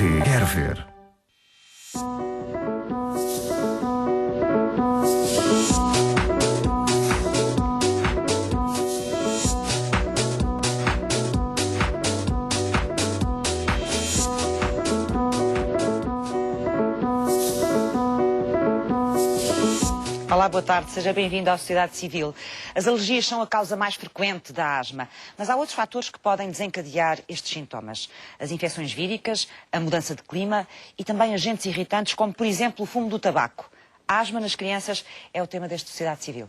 TV quer ver. Olá, boa tarde. Seja bem-vindo à Sociedade Civil. As alergias são a causa mais frequente da asma, mas há outros fatores que podem desencadear estes sintomas. As infecções víricas, a mudança de clima e também agentes irritantes, como, por exemplo, o fumo do tabaco. A asma nas crianças é o tema desta Sociedade Civil.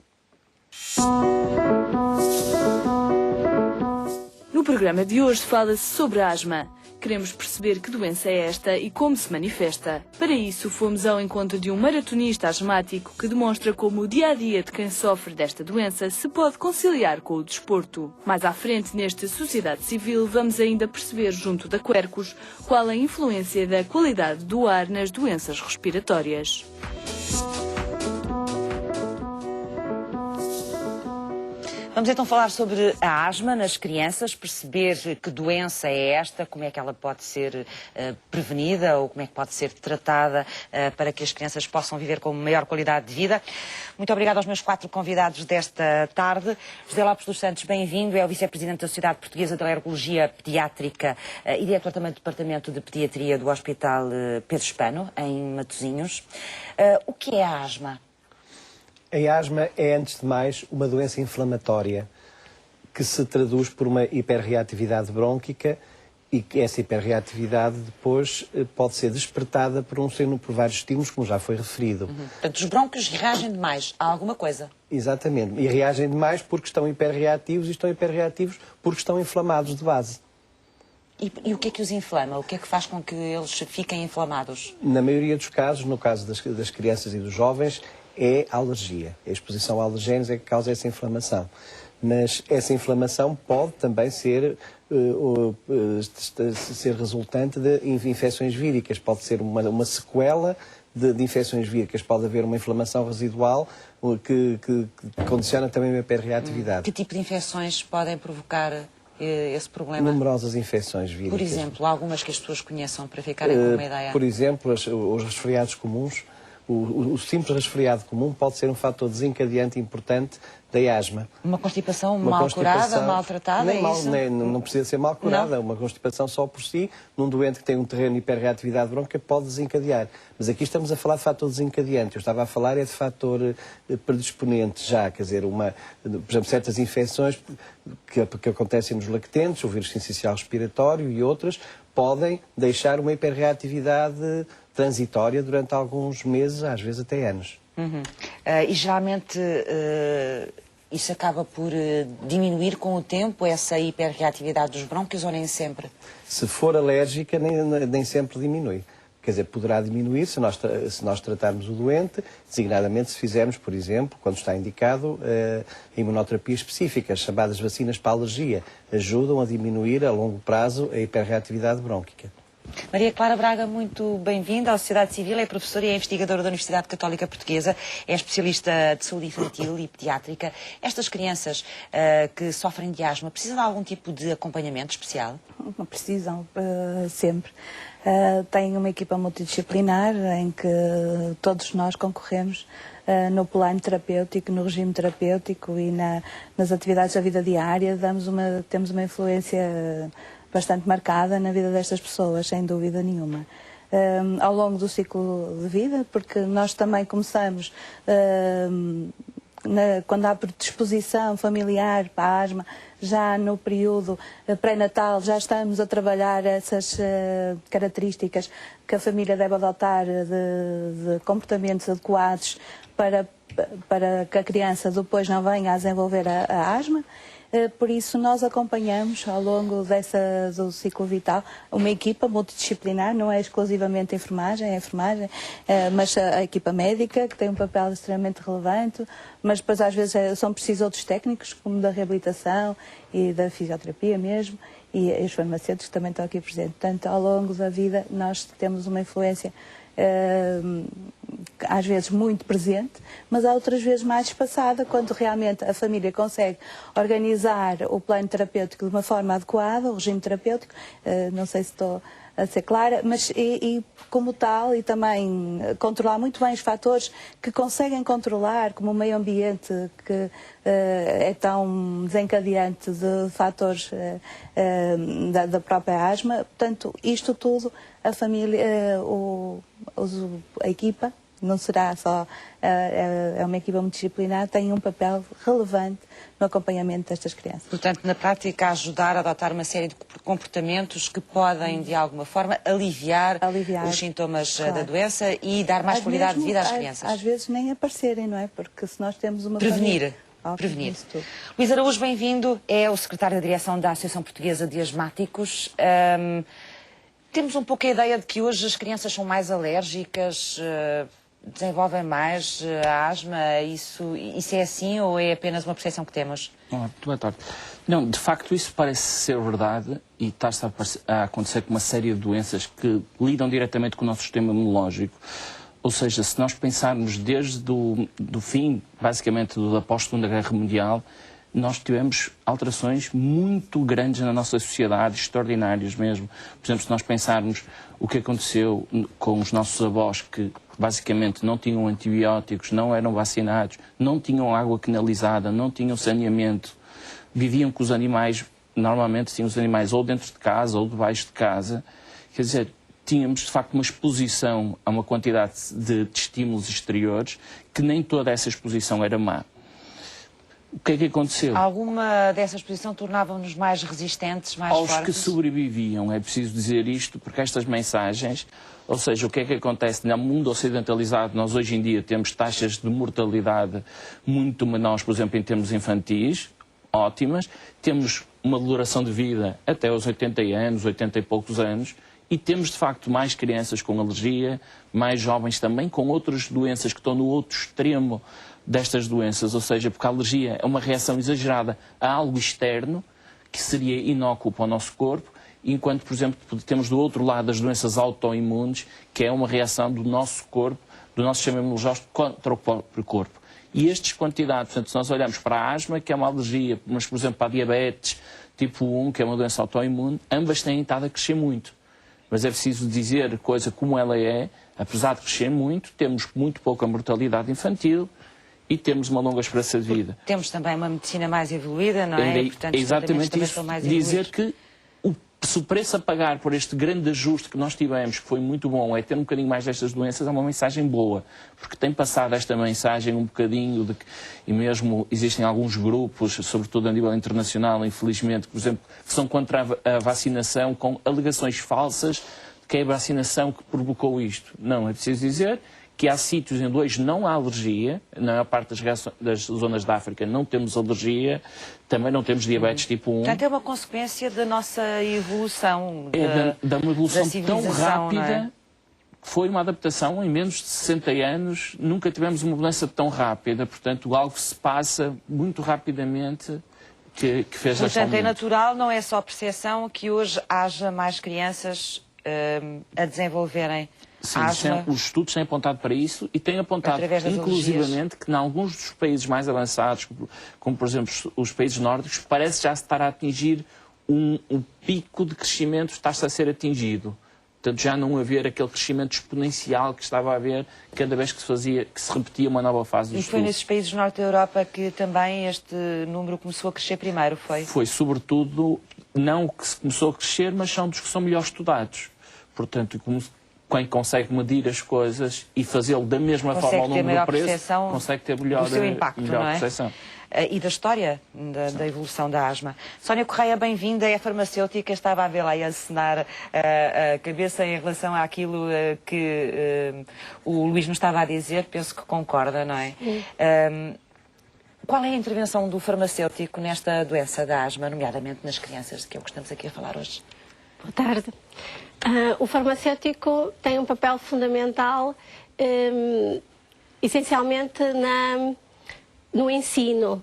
No programa de hoje fala-se sobre a asma. Queremos perceber que doença é esta e como se manifesta. Para isso, fomos ao encontro de um maratonista asmático que demonstra como o dia-a-dia de quem sofre desta doença se pode conciliar com o desporto. Mais à frente, nesta Sociedade Civil, vamos ainda perceber, junto da Quercus, qual a influência da qualidade do ar nas doenças respiratórias. Vamos então falar sobre a asma nas crianças, perceber que doença é esta, como é que ela pode ser prevenida ou como é que pode ser tratada para que as crianças possam viver com maior qualidade de vida. Muito obrigada aos meus 4 convidados desta tarde. José Lopes dos Santos, bem-vindo, é o vice-presidente da Sociedade Portuguesa de Alergologia Pediátrica e diretor também do Departamento de Pediatria do Hospital Pedro Spano, em Matosinhos. O que é a asma? A asma é, antes de mais, uma doença inflamatória que se traduz por uma hiperreatividade brônquica e que essa hiperreatividade depois pode ser despertada por vários estímulos, como já foi referido. Portanto, os brônquios reagem demais a alguma coisa. Exatamente. E reagem demais porque estão hiperreativos e estão hiperreativos porque estão inflamados de base. E o que é que os inflama? O que é que faz com que eles fiquem inflamados? Na maioria dos casos, no caso das crianças e dos jovens, é a alergia. A exposição a alergénios é que causa essa inflamação. Mas essa inflamação pode também ser resultante de infecções víricas. Pode ser uma sequela de infecções víricas. Pode haver uma inflamação residual que condiciona também a hiperreatividade. Que tipo de infecções podem provocar esse problema? Numerosas infecções víricas. Por exemplo, algumas que as pessoas conheçam para ficarem com uma ideia. Por exemplo, os resfriados comuns. O simples resfriado comum pode ser um fator desencadeante importante da asma. Uma constipação mal curada, maltratada, é isso? Não precisa ser mal curada. Uma constipação só por si, num doente que tem um terreno de hiperreatividade brônquica, pode desencadear. Mas aqui estamos a falar de fator desencadeante. Eu estava a falar de fator predisponente já, quer dizer, por exemplo, certas infecções que acontecem nos lactentes, o vírus sincicial respiratório e outras, podem deixar uma hiperreatividade transitória durante alguns meses, às vezes até anos. E geralmente isso acaba por diminuir com o tempo, essa hiperreatividade dos brônquios, ou nem sempre? Se for alérgica, nem sempre diminui. Quer dizer, poderá diminuir se nós tratarmos o doente, designadamente se fizermos, por exemplo, quando está indicado, a imunoterapia específica, as chamadas vacinas para a alergia, ajudam a diminuir a longo prazo a hiperreatividade brônquica. Maria Clara Braga, muito bem-vinda à Sociedade Civil, é professora e é investigadora da Universidade Católica Portuguesa, é especialista de saúde infantil e pediátrica. Estas crianças que sofrem de asma, precisam de algum tipo de acompanhamento especial? Não precisam, sempre. Tem uma equipa multidisciplinar em que todos nós concorremos no plano terapêutico, no regime terapêutico e nas atividades da vida diária. Temos uma influência bastante marcada na vida destas pessoas, sem dúvida nenhuma. Ao longo do ciclo de vida, porque nós também começamos, quando há predisposição familiar para a asma, já no período pré-natal já estamos a trabalhar essas características que a família deve adotar de comportamentos adequados para que a criança depois não venha a desenvolver a asma. Por isso, nós acompanhamos ao longo do ciclo vital uma equipa multidisciplinar, não é exclusivamente a enfermagem, mas a equipa médica, que tem um papel extremamente relevante, mas depois às vezes são precisos outros técnicos, como da reabilitação e da fisioterapia mesmo, e os farmacêuticos também estão aqui presentes. Portanto, ao longo da vida, nós temos uma influência às vezes muito presente, mas há outras vezes mais espaçada, quando realmente a família consegue organizar o plano terapêutico de uma forma adequada, o regime terapêutico. Não sei se estou a ser clara, mas e como tal, e também controlar muito bem os fatores que conseguem controlar, como o meio ambiente, que é tão desencadeante de fatores da própria asma. Portanto, isto tudo, a família, a equipa, não será só, é uma equipa multidisciplinar, tem um papel relevante no acompanhamento destas crianças. Portanto, na prática, ajudar a adotar uma série de comportamentos que podem, de alguma forma, aliviar os sintomas da doença e dar mais qualidade de vida às crianças. Às vezes nem aparecerem, não é? Porque se nós temos uma Prevenir. família... Prevenir. Luís Araújo, bem-vindo. É o secretário da direção da Associação Portuguesa de Asmáticos. Temos um pouco a ideia de que hoje as crianças são mais alérgicas, desenvolvem mais a asma. Isso é assim ou é apenas uma percepção que temos? Muito boa tarde. Não, de facto isso parece ser verdade e está-se a acontecer com uma série de doenças que lidam diretamente com o nosso sistema imunológico. Ou seja, se nós pensarmos desde do fim, basicamente, da pós-Segunda Guerra Mundial, nós tivemos alterações muito grandes na nossa sociedade, extraordinárias mesmo. Por exemplo, se nós pensarmos o que aconteceu com os nossos avós, que basicamente não tinham antibióticos, não eram vacinados, não tinham água canalizada, não tinham saneamento, viviam com os animais, normalmente tinham os animais ou dentro de casa ou debaixo de casa, quer dizer, tínhamos de facto uma exposição a uma quantidade de estímulos exteriores que nem toda essa exposição era má. O que é que aconteceu? Alguma dessa exposição tornava-nos mais resistentes, mais fortes? Aos que sobreviviam, é preciso dizer isto, porque estas mensagens, ou seja, o que é que acontece no mundo ocidentalizado, nós hoje em dia temos taxas de mortalidade muito menores, por exemplo, em termos infantis, ótimas, temos uma duração de vida até aos 80 anos, 80 e poucos anos, e temos, de facto, mais crianças com alergia, mais jovens também com outras doenças que estão no outro extremo destas doenças, ou seja, porque a alergia é uma reação exagerada a algo externo, que seria inócuo para o nosso corpo, enquanto, por exemplo, temos do outro lado as doenças autoimunes, que é uma reação do nosso corpo, do nosso sistema imunológico contra o próprio corpo. E estas quantidades, portanto, se nós olhamos para a asma, que é uma alergia, mas, por exemplo, para a diabetes tipo 1, que é uma doença autoimune, ambas têm estado a crescer muito. Mas é preciso dizer coisa como ela é, apesar de crescer muito, temos muito pouca mortalidade infantil e temos uma longa esperança de vida. Temos também uma medicina mais evoluída, não é? É, e, portanto, exatamente isso, mais dizer que se o preço a pagar por este grande ajuste que nós tivemos, que foi muito bom, é ter um bocadinho mais destas doenças, é uma mensagem boa, porque tem passado esta mensagem um bocadinho de que, e mesmo existem alguns grupos, sobretudo a nível internacional, infelizmente, por exemplo, que são contra a vacinação com alegações falsas de que é a vacinação que provocou isto. Não, é preciso dizer que há sítios onde hoje não há alergia, na maior parte das zonas da África não temos alergia, também não temos diabetes tipo 1. Portanto, é uma consequência da nossa evolução, da uma evolução tão rápida, não é? Foi uma adaptação em menos de 60 anos, nunca tivemos uma mudança tão rápida, portanto, algo se passa muito rapidamente que fez esta Portanto, é natural, não é só percepção, que hoje haja mais crianças a desenvolverem asma. Os estudos têm apontado para isso e têm apontado, inclusivamente, que em alguns dos países mais avançados, como por exemplo os países nórdicos, parece já se estar a atingir um pico de crescimento, está-se a ser atingido. Portanto, já não haver aquele crescimento exponencial que estava a haver cada vez que se repetia uma nova fase do estudo. E foi nesses países do norte da Europa que também este número começou a crescer primeiro, foi? Foi, sobretudo, não que se começou a crescer, mas são dos que são melhor estudados. Portanto, quem consegue medir as coisas e fazê-lo da mesma forma ao longo do preço, consegue ter melhor percepção. E da história da evolução da asma. Sónia Correia, bem-vinda, é farmacêutica, estava a ver lá e a acenar a cabeça em relação àquilo que o Luís nos estava a dizer, penso que concorda, não é? Qual é a intervenção do farmacêutico nesta doença da asma, nomeadamente nas crianças, que é o que estamos aqui a falar hoje? Boa tarde. O farmacêutico tem um papel fundamental, essencialmente no ensino,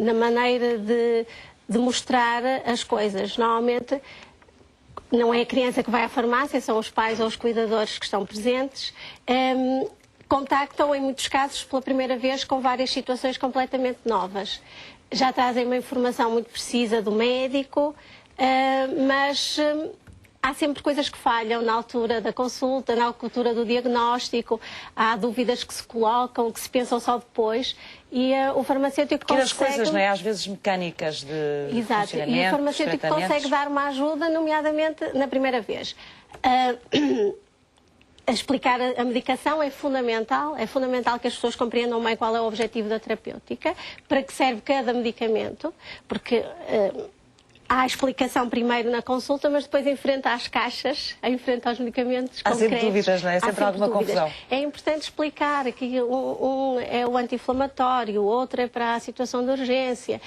na maneira de mostrar as coisas. Normalmente não é a criança que vai à farmácia, são os pais ou os cuidadores que estão presentes. Contactam, em muitos casos, pela primeira vez com várias situações completamente novas. Já trazem uma informação muito precisa do médico, mas há sempre coisas que falham na altura da consulta, na altura do diagnóstico, há dúvidas que se colocam, que se pensam só depois, e o farmacêutico consegue... as coisas, não é? Às vezes mecânicas de Exato, funcionamento, e o farmacêutico consegue dar uma ajuda, nomeadamente na primeira vez. A explicar a medicação é fundamental que as pessoas compreendam bem qual é o objetivo da terapêutica, para que serve cada medicamento, porque há a explicação primeiro na consulta, mas depois em frente às caixas, em frente aos medicamentos há concretos. sempre dúvidas, não é? Sempre alguma confusão. É importante explicar que um é o anti-inflamatório, o outro é para a situação de urgência.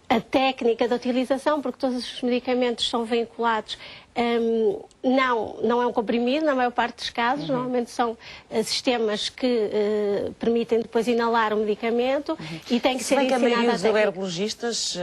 A técnica da utilização, porque todos os medicamentos são vinculados, não é um comprimido, na maior parte dos casos, normalmente são sistemas que permitem depois inalar o medicamento e tem que ser ensinada a técnica. A maioria dos alergologistas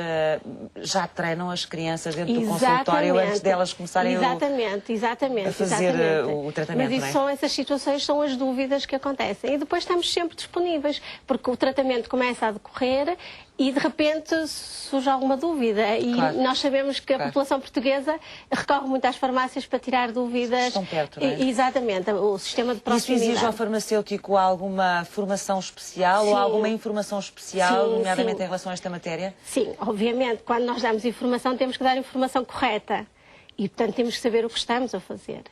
já treinam as crianças dentro do consultório antes delas começarem a fazer o tratamento. Mas isso essas situações são as dúvidas que acontecem. E depois estamos sempre disponíveis, porque o tratamento começa a decorrer e de repente surge alguma dúvida. E nós sabemos que a população portuguesa recorre muito às farmácias para tirar dúvidas. Estão perto, não é? Exatamente, o sistema de proximidade. Isso exige ao farmacêutico alguma formação especial ou alguma informação especial, nomeadamente em relação a esta matéria? Sim, obviamente. Quando nós damos informação, temos que dar informação correta. E, portanto, temos que saber o que estamos a fazer.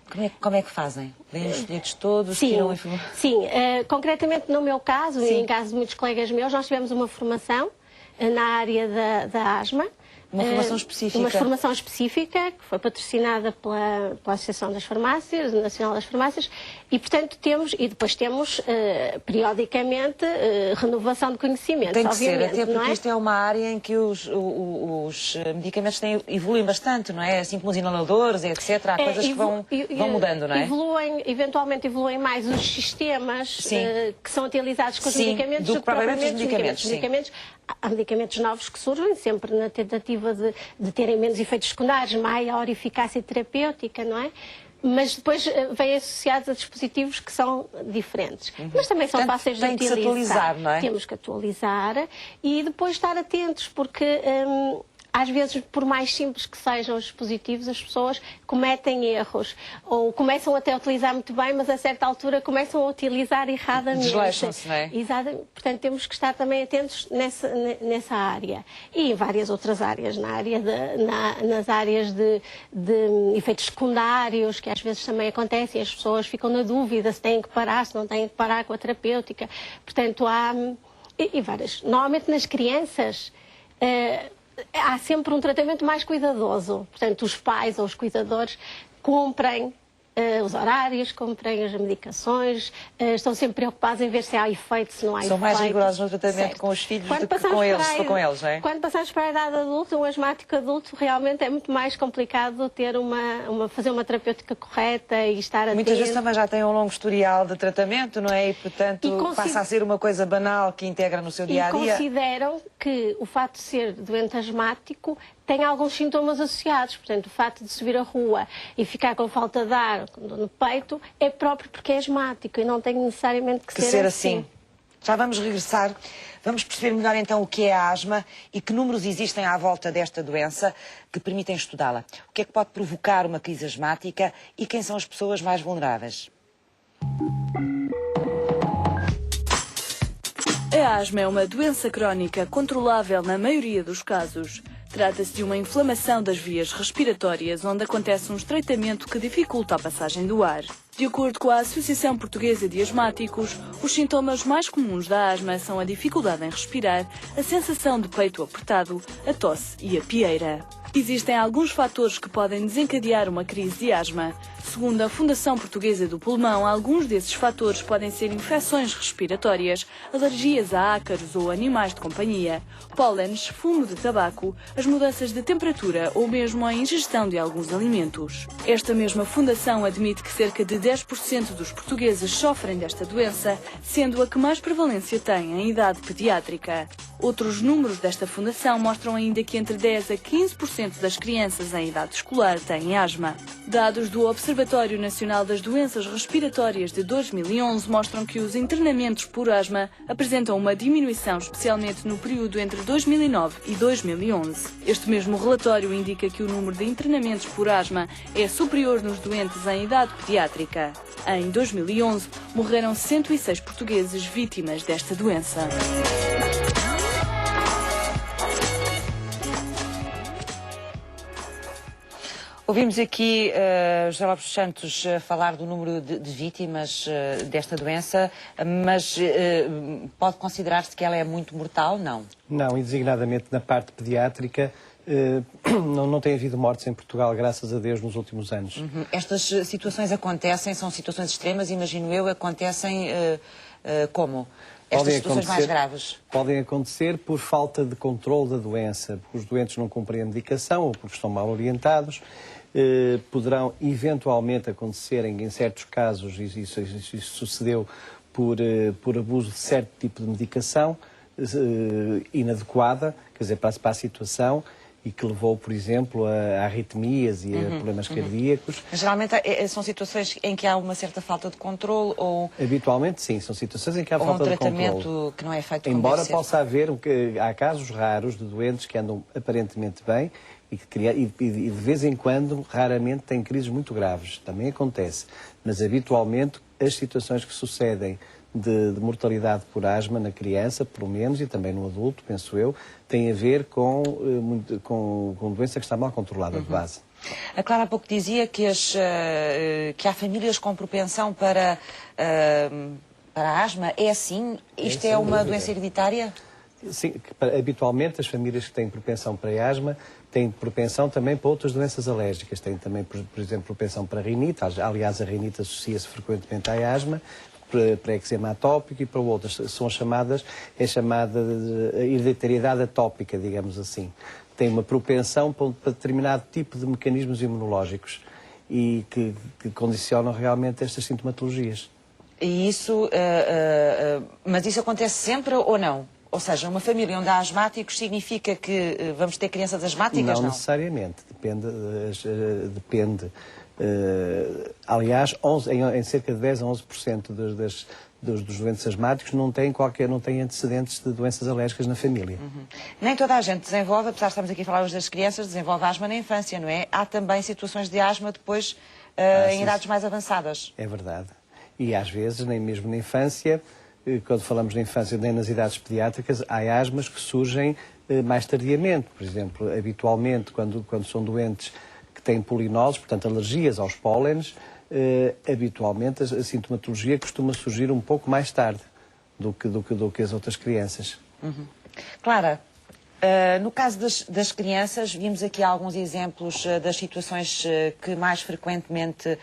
Como é que fazem? Vêm os estudos todos? Sim, tiram informação? sim. Concretamente, no meu caso, e em caso de muitos colegas meus, nós tivemos uma formação na área da asma. Uma formação específica? Uma formação específica, que foi patrocinada pela Associação das Farmácias, Nacional das Farmácias, e, portanto, depois temos, periodicamente, renovação de conhecimentos, tem que obviamente, ser, até porque não é? isto é uma área em que os medicamentos evoluem bastante, não é? Assim como os inaladores, etc. Há coisas que vão mudando, não é? Eventualmente evoluem mais os sistemas que são utilizados com os medicamentos do que propriamente os medicamentos. Há medicamentos novos que surgem, sempre na tentativa de terem menos efeitos secundários, maior eficácia terapêutica, não é? Mas depois vêm associados a dispositivos que são diferentes. Mas também são fáceis de utilizar. Tem que se atualizar, não é? Temos que atualizar e depois estar atentos, porque às vezes, por mais simples que sejam os dispositivos, as pessoas cometem erros ou começam até a utilizar muito bem, mas a certa altura começam a utilizar erradamente. Desleixam-se, não é? Exatamente. Portanto, temos que estar também atentos nessa área. E em várias outras áreas, nas áreas de efeitos secundários, que às vezes também acontecem, as pessoas ficam na dúvida se têm que parar, se não têm que parar com a terapêutica. Portanto, há várias. Normalmente nas crianças há sempre um tratamento mais cuidadoso. Portanto, os pais ou os cuidadores cumprem os horários, cumprem as medicações, estão sempre preocupados em ver se há efeito, se não há efeito. São mais rigorosos no tratamento com os filhos do que com eles, não é? Quando passamos para a idade adulta, um asmático adulto realmente é muito mais complicado ter fazer uma terapêutica correta e estar atento. Muitas vezes também já tem um longo historial de tratamento, não é? E, portanto, passa a ser uma coisa banal que integra no seu dia-a-dia. E consideram que o facto de ser doente asmático tem alguns sintomas associados. Portanto, o facto de subir a rua e ficar com falta de ar no peito é próprio porque é asmático e não tem necessariamente que ser assim. Já vamos regressar. Vamos perceber melhor então o que é a asma e que números existem à volta desta doença que permitem estudá-la. O que é que pode provocar uma crise asmática e quem são as pessoas mais vulneráveis? A asma é uma doença crónica controlável na maioria dos casos. Trata-se de uma inflamação das vias respiratórias, onde acontece um estreitamento que dificulta a passagem do ar. De acordo com a Associação Portuguesa de Asmáticos, os sintomas mais comuns da asma são a dificuldade em respirar, a sensação de peito apertado, a tosse e a pieira. Existem alguns fatores que podem desencadear uma crise de asma. Segundo a Fundação Portuguesa do Pulmão, alguns desses fatores podem ser infecções respiratórias, alergias a ácaros ou animais de companhia, pólenes, fumo de tabaco, as mudanças de temperatura ou mesmo a ingestão de alguns alimentos. Esta mesma fundação admite que cerca de 10% dos portugueses sofrem desta doença, sendo a que mais prevalência tem em idade pediátrica. Outros números desta fundação mostram ainda que entre 10% a 15% 40% das crianças em idade escolar têm asma. Dados do Observatório Nacional das Doenças Respiratórias de 2011 mostram que os internamentos por asma apresentam uma diminuição, especialmente no período entre 2009 e 2011. Este mesmo relatório indica que o número de internamentos por asma é superior nos doentes em idade pediátrica. Em 2011, morreram 106 portugueses vítimas desta doença. Ouvimos aqui José Lopes dos Santos falar do número de vítimas desta doença, mas pode considerar-se que ela é muito mortal? Não. Não, e designadamente na parte pediátrica não tem havido mortes em Portugal, graças a Deus, nos últimos anos. Uhum. Estas situações acontecem, são situações extremas, imagino eu, acontecem como? Estas situações mais graves? Podem acontecer por falta de controle da doença, porque os doentes não cumprem a medicação ou porque estão mal orientados. Poderão eventualmente acontecer, em certos casos, isso sucedeu por abuso de certo tipo de medicação inadequada, quer dizer, para a situação, e que levou, por exemplo, a arritmias e a problemas cardíacos. Mas, geralmente são situações em que há uma certa falta de controle ou... Habitualmente sim, são situações em que há falta de controle. Ou um tratamento que não é feito como Embora deve ser. possa haver, há casos raros de doentes que andam aparentemente bem e de vez em quando, raramente, têm crises muito graves. Também acontece. Mas habitualmente as situações que sucedem de mortalidade por asma na criança, pelo menos, e também no adulto, penso eu, tem a ver com doença que está mal controlada de base. A Clara há pouco dizia que há famílias com propensão para a asma. É assim? Isto é uma doença hereditária? Sim, habitualmente as famílias que têm propensão para a asma têm propensão também para outras doenças alérgicas. Têm também, por exemplo, propensão para a rinite. Aliás, a rinite associa-se frequentemente à asma, para eczema atópico e para outras. É chamada de hereditariedade atópica, digamos assim. Tem uma propensão para determinado tipo de mecanismos imunológicos e que condicionam realmente estas sintomatologias. E isso, mas isso acontece sempre ou não? Ou seja, uma família onde há asmáticos significa que vamos ter crianças asmáticas? Não necessariamente. Depende. Aliás, em cerca de 10 a 11% dos doentes asmáticos não têm antecedentes de doenças alérgicas na família. Nem toda a gente desenvolve, apesar de estarmos aqui a falar hoje das crianças, desenvolve asma na infância, não é? Há também situações de asma depois em idades mais avançadas. É verdade. E às vezes, nem mesmo na infância, quando falamos de infância, nem nas idades pediátricas, há asmas que surgem mais tardiamente. Por exemplo, habitualmente, quando são doentes que têm polinoses, portanto alergias aos pólenes, habitualmente a sintomatologia costuma surgir um pouco mais tarde do que as outras crianças. Clara, no caso das crianças, vimos aqui alguns exemplos das situações que mais frequentemente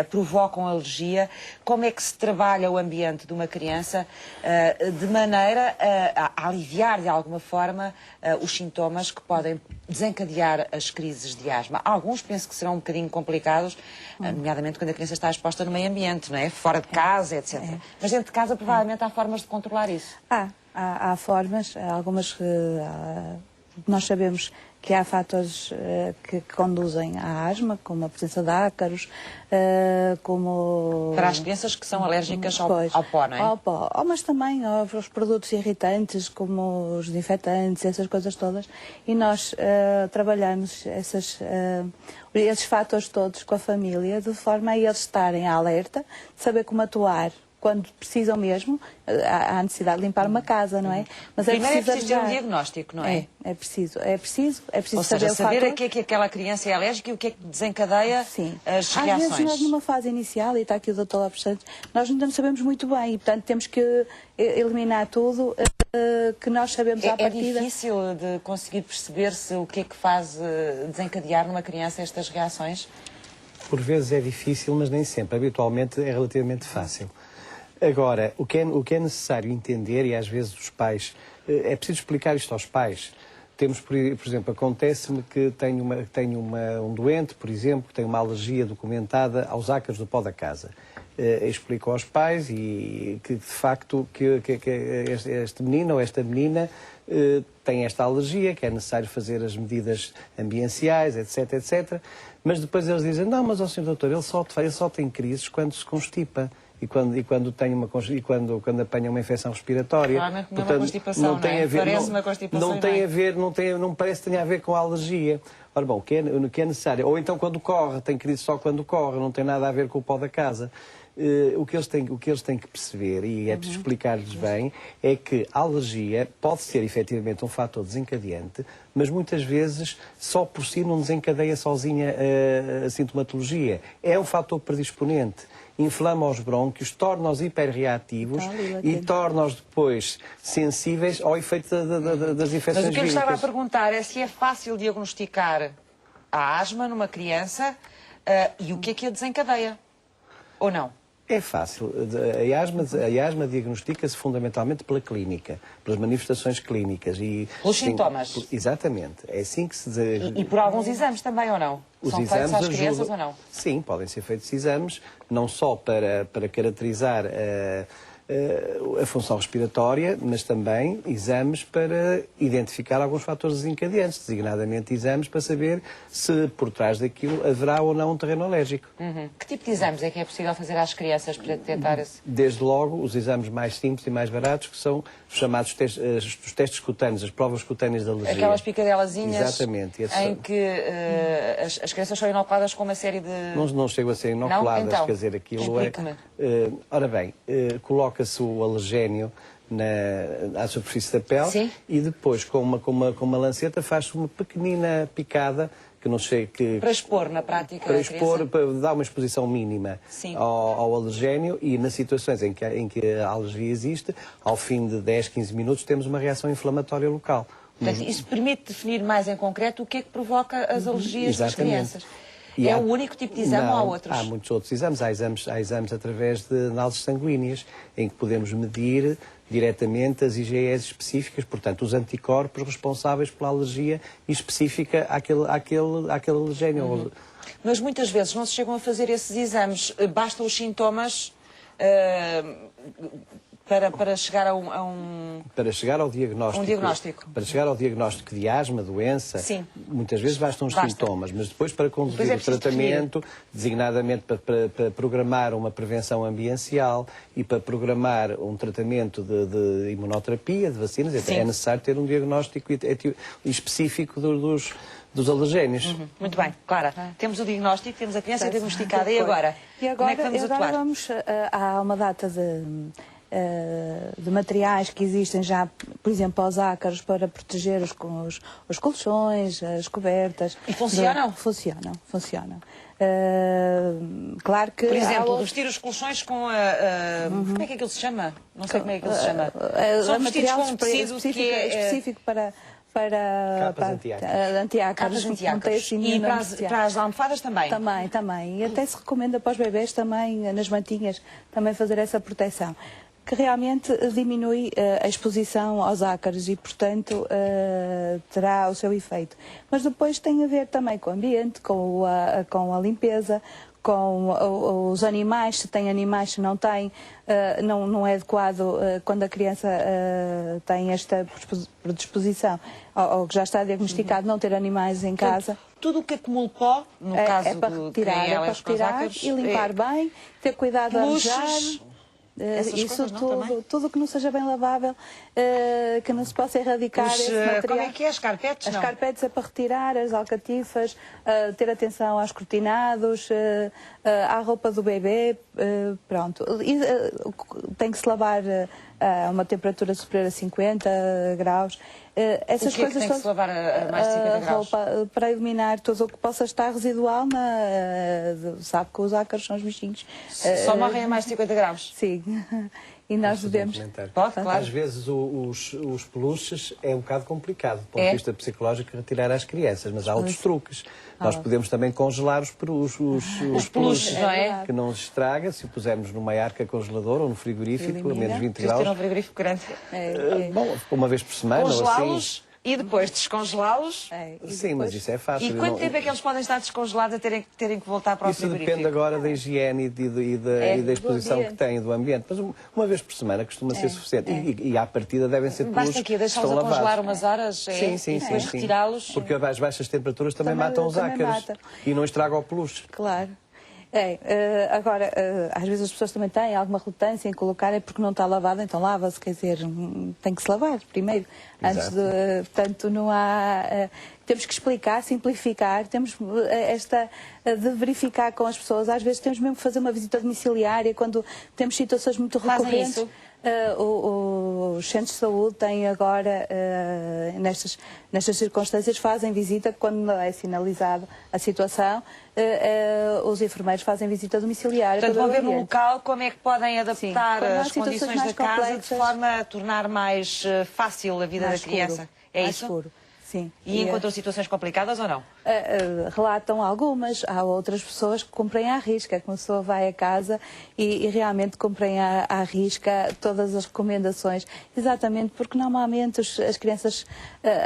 provocam alergia. Como é que se trabalha o ambiente de uma criança de maneira a aliviar de alguma forma os sintomas que podem desencadear as crises de asma? Alguns penso que serão um bocadinho complicados, nomeadamente quando a criança está exposta no meio ambiente, não é? Fora de casa, etc. Mas dentro de casa provavelmente há formas de controlar isso. Há formas, algumas que nós sabemos que há fatores que conduzem à asma, como a presença de ácaros, como... Para as crianças que são alérgicas ao pó, não é? Ao pó, mas também aos produtos irritantes, como os desinfetantes, essas coisas todas. E nós trabalhamos esses fatores todos com a família, de forma a eles estarem alerta, de saber como atuar quando precisam mesmo. Há necessidade de limpar uma casa, não é? Mas primeiro é preciso ter um diagnóstico, não é? É preciso Ou seja, saber a que é que aquela criança é alérgica e o que é que desencadeia as reações. Às vezes nós numa fase inicial, e está aqui o Dr. Lopes Santos, nós ainda não sabemos muito bem e portanto temos que eliminar tudo que nós sabemos à partida. É difícil de conseguir perceber se o que é que faz desencadear numa criança estas reações? Por vezes é difícil, mas nem sempre. Habitualmente é relativamente fácil. Agora, o que é necessário entender, e às vezes os pais, é preciso explicar isto aos pais. Temos, por exemplo, acontece-me que tenho um doente, por exemplo, que tem uma alergia documentada aos ácaros do pó da casa. Explico aos pais e que, de facto, que este menino ou esta menina tem esta alergia, que é necessário fazer as medidas ambientais, etc, etc. Mas depois eles dizem, não, mas, ó Sr. Doutor, ele só tem crises quando se constipa. E quando apanha uma infecção respiratória. Claramente não é uma constipação, não é? Parece uma constipação. Não parece que tenha a ver com a alergia. Ora bom, o que é necessário. Ou então quando corre, tem crise só quando corre, não tem nada a ver com o pó da casa. O que eles têm que perceber, e é preciso explicar-lhes bem, é que a alergia pode ser efetivamente um fator desencadeante, mas muitas vezes só por si não desencadeia sozinha a sintomatologia. É um fator predisponente. Inflama os brônquios, torna-os hiperreativos e torna-os depois sensíveis ao efeito das infecções víricas. Mas o que eu estava a perguntar é se é fácil diagnosticar a asma numa criança e o que a desencadeia, ou não? É fácil. A asma diagnostica-se fundamentalmente pela clínica, pelas manifestações clínicas. Pelos sintomas. Exatamente. É assim que se... E por alguns exames também, ou não? São feitos às crianças ou não? Sim, podem ser feitos exames, não só para caracterizar a função respiratória, mas também exames para identificar alguns fatores desencadeantes, designadamente exames para saber se por trás daquilo haverá ou não um terreno alérgico. Que tipo de exames é que é possível fazer às crianças para detectar esse? Desde logo, os exames mais simples e mais baratos, que são os chamados os testes cutâneos, as provas cutâneas de alergia. Aquelas picadelazinhas. Exatamente. Em que as crianças são inoculadas com uma série de... Não chegam a ser inoculadas, não? Então, quer dizer, aquilo é... Ora bem, coloca-se o alergénio à superfície da pele. Sim. E depois, com uma lanceta, faz-se uma pequenina picada, que não sei que... Para expor na prática para expor, para dar uma exposição mínima ao alergénio, e nas situações em que a alergia existe, ao fim de 10, 15 minutos temos uma reação inflamatória local. Portanto, isso permite definir mais em concreto o que é que provoca as alergias das crianças. E é o único tipo de exame ou há outros? Há muitos outros exames. Há exames através de análises sanguíneas, em que podemos medir diretamente as IgEs específicas, portanto, os anticorpos responsáveis pela alergia e específica àquele alergénio. Mas muitas vezes não se chegam a fazer esses exames, bastam os sintomas para chegar a um... Para chegar ao diagnóstico. Para chegar ao diagnóstico de asma, doença, sim, muitas vezes bastam os sintomas, mas depois para conduzir o tratamento, designadamente para programar uma prevenção ambiental e para programar um tratamento de imunoterapia, de vacinas, é necessário ter um diagnóstico específico dos alergénios. Muito bem, Clara. Temos o diagnóstico, temos a criança diagnosticada e agora? Como é que vamos atuar? Há uma data de materiais que existem já, por exemplo, aos ácaros para proteger os colchões, as cobertas. E funcionam? Funcionam. Claro que... Por exemplo, vestir os colchões com como é que aquilo se chama? Não sei como é que aquilo se chama. São vestidos com um tecido que é... específico para Capas antiácaros. antiácaros. E para as almofadas também? Também. E até se recomenda para os bebés também, nas mantinhas, também fazer essa proteção, que realmente diminui a exposição aos ácaros e, portanto, terá o seu efeito. Mas depois tem a ver também com o ambiente, com a limpeza, com os animais, se tem animais, se não tem, não é adequado quando a criança tem esta predisposição, ou que já está diagnosticado, não ter animais em casa. Tudo o que acumula pó, no caso é para retirar, e limpar bem, ter cuidado a arejar. Isso tudo que não seja bem lavável, que não se possa erradicar esse material. Como é que é? As carpetes? As carpetes é para retirar, as alcatifas, ter atenção aos cortinados, à roupa do bebê, pronto. E, tem que se lavar a uma temperatura superior a 50 graus. Essas coisas tem que se lavar a mais de 50 graus? Roupa, para eliminar tudo o que possa estar residual sabe que os ácaros são os bichinhos. Só morrem a mais de 50 graus? Sim. E nós devemos... Pode, claro. Às vezes os peluches é um bocado complicado, do ponto de vista psicológico, retirar às crianças, mas há outros truques. Nós podemos também congelar os peluches, não é? Que não se estraga, se o pusermos numa arca congeladora ou no frigorífico, a menos 20 graus. Ter um frigorífico grande. Bom, uma vez por semana ou assim. E depois descongelá-los? Sim, mas isso é fácil. E quanto tempo é que eles podem estar descongelados a terem que voltar para o Isso frigorífico? depende agora da higiene e da exposição que têm do ambiente. Mas uma vez por semana costuma ser suficiente. E à partida devem ser pelos Basta aqui que deixá-los estão a congelar lavados. umas horas Sim. depois retirá-los. Porque as baixas temperaturas também Também- matam os também ácaros matam. e não estragam o peluche. Claro. Agora, às vezes as pessoas também têm alguma relutância em colocar, é porque não está lavado, então lava-se, quer dizer, tem que se lavar primeiro. Antes de, portanto, não há. Temos que explicar, simplificar, temos de verificar com as pessoas. Às vezes temos mesmo que fazer uma visita domiciliária quando temos situações muito Fazem recorrentes. isso? Os centros de saúde têm agora, nestas circunstâncias, fazem visita quando é sinalizado a situação. Os enfermeiros fazem visita domiciliária. Portanto, para vão ver ver no local como é que podem adaptar quando há as situações condições da mais casa de complexas, forma a tornar mais fácil a vida mais da criança. seguro, É mais isso? seguro. Sim. E encontram situações complicadas ou não? Relatam algumas, há outras pessoas que cumprem à risca, que uma pessoa vai a casa e realmente cumprem à risca todas as recomendações, exatamente porque normalmente as crianças,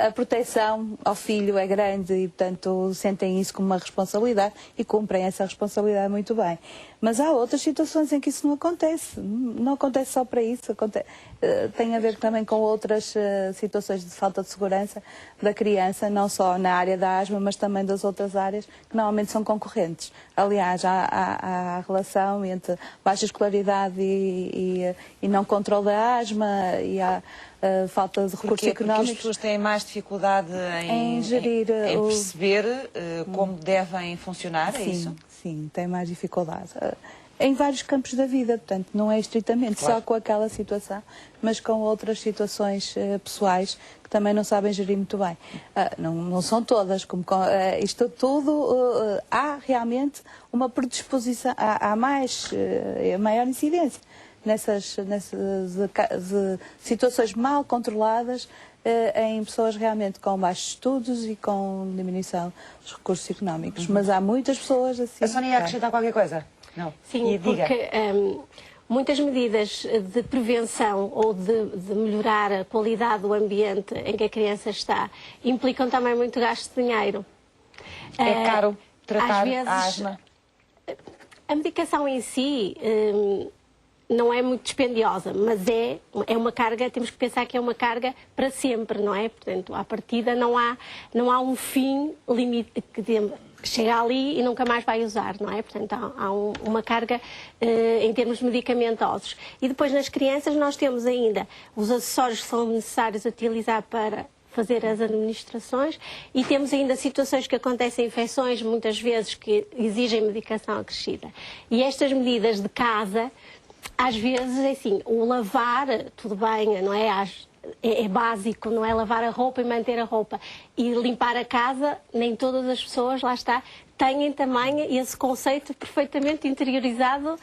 a proteção ao filho é grande e, portanto, sentem isso como uma responsabilidade e cumprem essa responsabilidade muito bem. Mas há outras situações em que isso não acontece. Não acontece só para isso. Tem a ver também com outras situações de falta de segurança da criança, não só na área da asma, mas também das outras áreas que normalmente são concorrentes. Aliás, há a relação entre baixa escolaridade e não controle da asma e há falta de recursos Porque as económicos. pessoas têm mais dificuldade em gerir em o- perceber como devem funcionar, é isso? Sim, tem mais dificuldade. Em vários campos da vida, portanto, não é estritamente só com aquela situação, mas com outras situações pessoais que também não sabem gerir muito bem. Não são todas, isto tudo, há realmente uma predisposição, há maior incidência nessas de situações mal controladas em pessoas realmente com baixos estudos e com diminuição dos recursos económicos. Mas há muitas pessoas assim. A Sónia ia acrescentar qualquer coisa? Não. Sim, E diga. porque muitas medidas de prevenção ou de melhorar a qualidade do ambiente em que a criança está implicam também muito gasto de dinheiro. É caro tratar às vezes, a asma? A medicação em si não é muito dispendiosa, mas é uma carga, temos que pensar que é uma carga para sempre, não é? Portanto, à partida não há um fim limite que chega ali e nunca mais vai usar, não é? Portanto, há uma carga em termos medicamentosos. E depois nas crianças nós temos ainda os acessórios que são necessários a utilizar para fazer as administrações e temos ainda situações que acontecem, infecções muitas vezes que exigem medicação acrescida. E estas medidas de casa, às vezes, é assim, o lavar, tudo bem, não é? É básico, não é? Lavar a roupa e manter a roupa. E limpar a casa, nem todas as pessoas, lá está, têm também esse conceito perfeitamente interiorizado,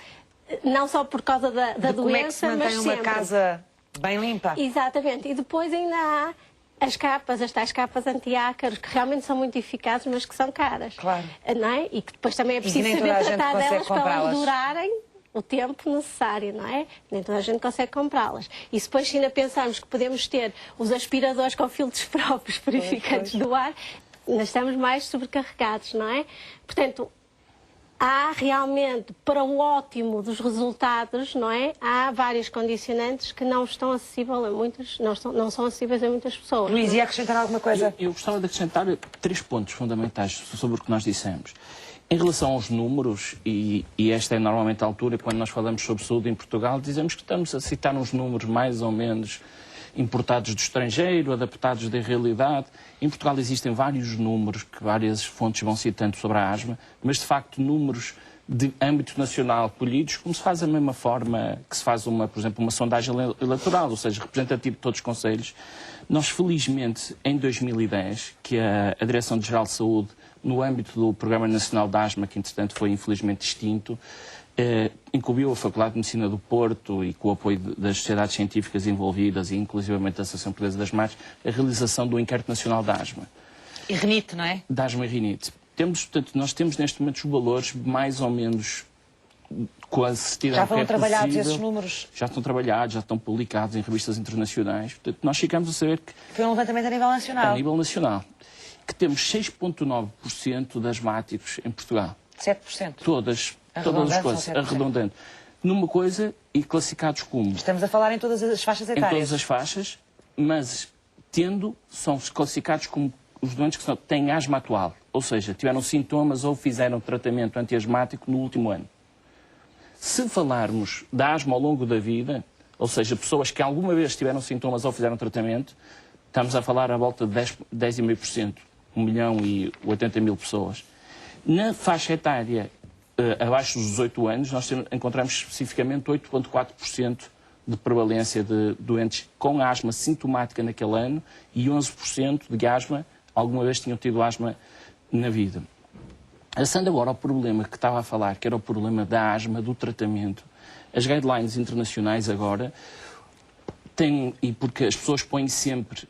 não só por causa da doença, Como é que se mantém mas uma sempre. casa bem limpa? Exatamente. E depois ainda há as tais capas anti-ácaros, que realmente são muito eficazes, mas que são caras. Claro. Não é? E que depois também é preciso nem saber toda a gente tratar consegue delas para elas comprá-las. durarem o tempo necessário, não é? Nem toda a gente consegue comprá-las. E depois, se ainda pensarmos que podemos ter os aspiradores com filtros próprios purificantes do ar, nós estamos mais sobrecarregados, não é? Portanto, há realmente, para o ótimo dos resultados, não é? Há vários condicionantes que não estão acessíveis a muitas, não são acessíveis a muitas pessoas. Luís, ia acrescentar alguma coisa? Eu gostava de acrescentar 3 pontos fundamentais sobre o que nós dissemos. Em relação aos números, e esta é normalmente a altura, quando nós falamos sobre saúde em Portugal, dizemos que estamos a citar uns números mais ou menos importados do estrangeiro, adaptados da realidade. Em Portugal existem vários números que várias fontes vão citando sobre a asma, mas de facto números de âmbito nacional colhidos, como se faz da mesma forma que se faz, por exemplo, uma sondagem eleitoral, ou seja, representativo de todos os concelhos. Nós, felizmente, em 2010, que a Direção-Geral de Saúde, no âmbito do Programa Nacional de Asma, que entretanto foi infelizmente extinto, incumbiu a Faculdade de Medicina do Porto e com o apoio das sociedades científicas envolvidas e inclusivamente da Associação Portuguesa das Madres, a realização do Inquérito Nacional da Asma. E renite, não é? Da asma e rinite. Portanto, nós temos neste momento os valores mais ou menos com a certidão Já foram que é trabalhados possível, esses números? Já estão trabalhados, já estão publicados em revistas internacionais. Portanto, nós ficamos a saber que, Foi um levantamento a nível nacional. a nível nacional, que temos 6,9% de asmáticos em Portugal. 7%. Todas as coisas, são 7%. arredondando. Numa coisa e classificados como Estamos a falar em todas as faixas em etárias. todas as faixas, mas são classificados como os doentes que têm asma atual, ou seja, tiveram sintomas ou fizeram tratamento antiasmático no último ano. Se falarmos da asma ao longo da vida, ou seja, pessoas que alguma vez tiveram sintomas ou fizeram tratamento, estamos a falar à volta de 10,5%, 1.080.000 pessoas. Na faixa etária abaixo dos 18 anos, nós encontramos especificamente 8,4% de prevalência de doentes com asma sintomática naquele ano e 11% de asma, alguma vez tinham tido asma na vida. Passando agora ao problema que estava a falar, que era o problema da asma, do tratamento, as guidelines internacionais agora têm, e porque as pessoas põem sempre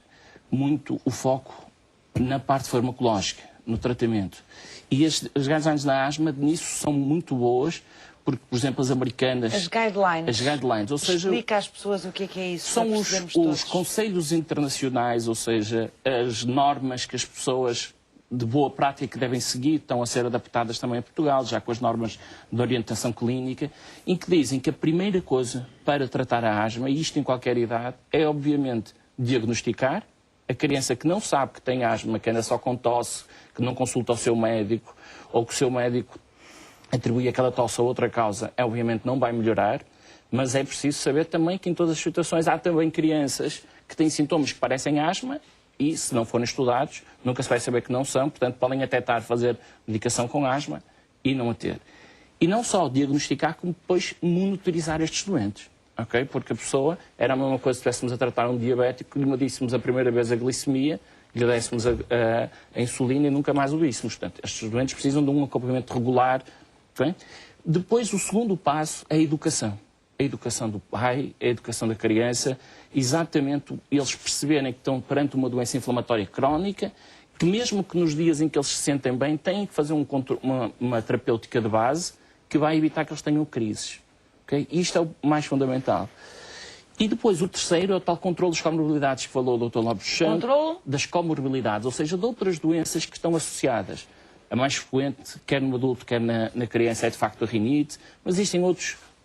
muito o foco na parte farmacológica, no tratamento. E as guidelines da asma nisso são muito boas, porque, por exemplo, as americanas... As guidelines, ou seja... Explica às pessoas o que é isso. São os conselhos internacionais, ou seja, as normas que as pessoas de boa prática devem seguir, estão a ser adaptadas também a Portugal, já com as normas de orientação clínica, em que dizem que a primeira coisa para tratar a asma, e isto em qualquer idade, é obviamente diagnosticar. A criança que não sabe que tem asma, que anda só com tosse, que não consulta o seu médico, ou que o seu médico atribui aquela tosse a outra causa, obviamente não vai melhorar, mas é preciso saber também que em todas as situações há também crianças que têm sintomas que parecem asma e, se não forem estudados, nunca se vai saber que não são, portanto podem até estar a fazer medicação com asma e não a ter. E não só diagnosticar, como depois monitorizar estes doentes. Okay? Porque a pessoa era a mesma coisa se estivéssemos a tratar um diabético, lhe medíssemos a primeira vez a glicemia, lhe dessemos a insulina e nunca mais o víssemos. Portanto, estes doentes precisam de um acompanhamento regular. Okay? Depois, o segundo passo é a educação. A educação do pai, a educação da criança, exatamente eles perceberem que estão perante uma doença inflamatória crónica, que mesmo que nos dias em que eles se sentem bem, têm que fazer uma terapêutica de base que vai evitar que eles tenham crises. Okay? Isto é o mais fundamental. E depois o terceiro é o tal controle das comorbilidades que falou o Dr. Lopes Santos. Controle das comorbilidades, ou seja, de outras doenças que estão associadas. A mais frequente, quer no adulto, quer na criança, é de facto a rinite, mas existem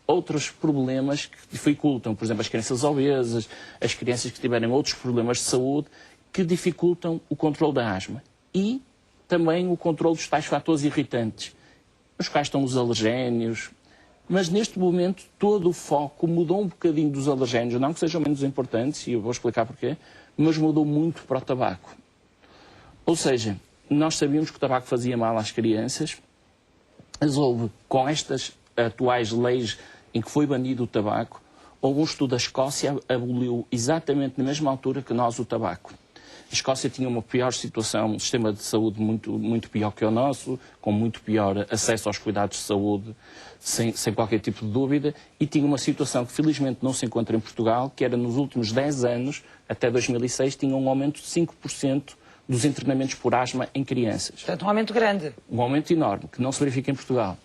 outros problemas que dificultam, por exemplo, as crianças obesas, as crianças que tiverem outros problemas de saúde, que dificultam o controle da asma. E também o controle dos tais fatores irritantes, nos quais estão os alergénios. Mas neste momento todo o foco mudou um bocadinho dos alergénios, não que sejam menos importantes, e eu vou explicar porquê, mas mudou muito para o tabaco. Ou seja, nós sabíamos que o tabaco fazia mal às crianças, mas houve, com estas atuais leis em que foi banido o tabaco, houve um estudo da Escócia, aboliu exatamente na mesma altura que nós o tabaco. A Escócia tinha uma pior situação, um sistema de saúde muito pior que o nosso, com muito pior acesso aos cuidados de saúde, sem qualquer tipo de dúvida, e tinha uma situação que felizmente não se encontra em Portugal, que era nos últimos 10 anos, até 2006, tinha um aumento de 5% dos internamentos por asma em crianças. Portanto, um aumento grande. Um aumento enorme, que não se verifica em Portugal.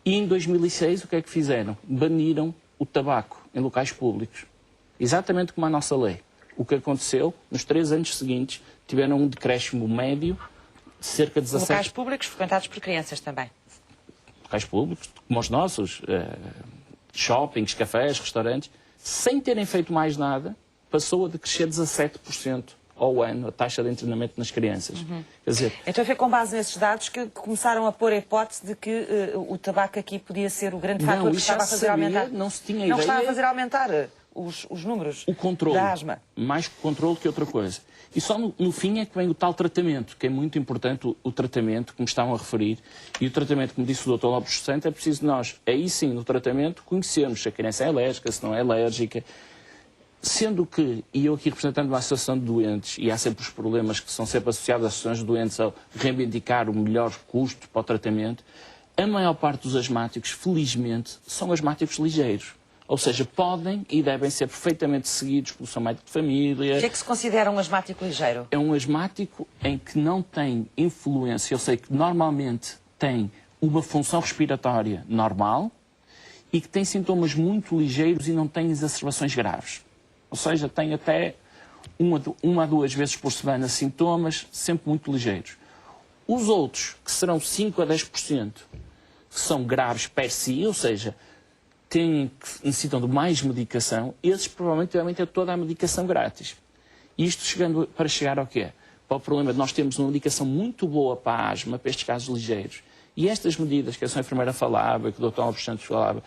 E em 2006, o que é que fizeram? Baniram o tabaco em locais públicos. Exatamente como a nossa lei. O que aconteceu, nos 3 anos seguintes, tiveram um decréscimo médio de cerca de 17... Locais públicos frequentados por crianças também. Locais públicos, como os nossos, shoppings, cafés, restaurantes, sem terem feito mais nada, passou a decrescer 17% ao ano a taxa de internamento nas crianças. Quer dizer, então foi com base nesses dados que começaram a pôr a hipótese de que o tabaco aqui podia ser o grande fator que estava a fazer aumentar. Não se tinha não ideia. estava a fazer aumentar os números o controle, da asma. Mais controle que outra coisa. E só no fim é que vem o tal tratamento, que é muito importante o tratamento, como estavam a referir. E o tratamento, como disse o Dr. Lopes Santos, é preciso nós, aí sim, no tratamento, conhecermos se a criança é alérgica, se não é alérgica. Sendo que, e eu aqui representando uma associação de doentes, e há sempre os problemas que são sempre associados às associações de doentes a reivindicar o melhor custo para o tratamento, a maior parte dos asmáticos, felizmente, são asmáticos ligeiros. Ou seja, podem e devem ser perfeitamente seguidos pelo seu médico de família. O que é que se considera um asmático ligeiro? É um asmático em que não tem influência, eu sei que normalmente tem uma função respiratória normal, e que tem sintomas muito ligeiros e não tem exacerbações graves. Ou seja, tem até uma a duas vezes por semana sintomas, sempre muito ligeiros. Os outros, que serão 5 a 10%, que são graves per si, ou seja, que necessitam de mais medicação, esses provavelmente devem ter toda a medicação grátis. Isto para chegar ao quê? Para o problema de nós termos uma medicação muito boa para a asma, para estes casos ligeiros. E estas medidas que a sua enfermeira falava, que o Dr. Alves Santos falava,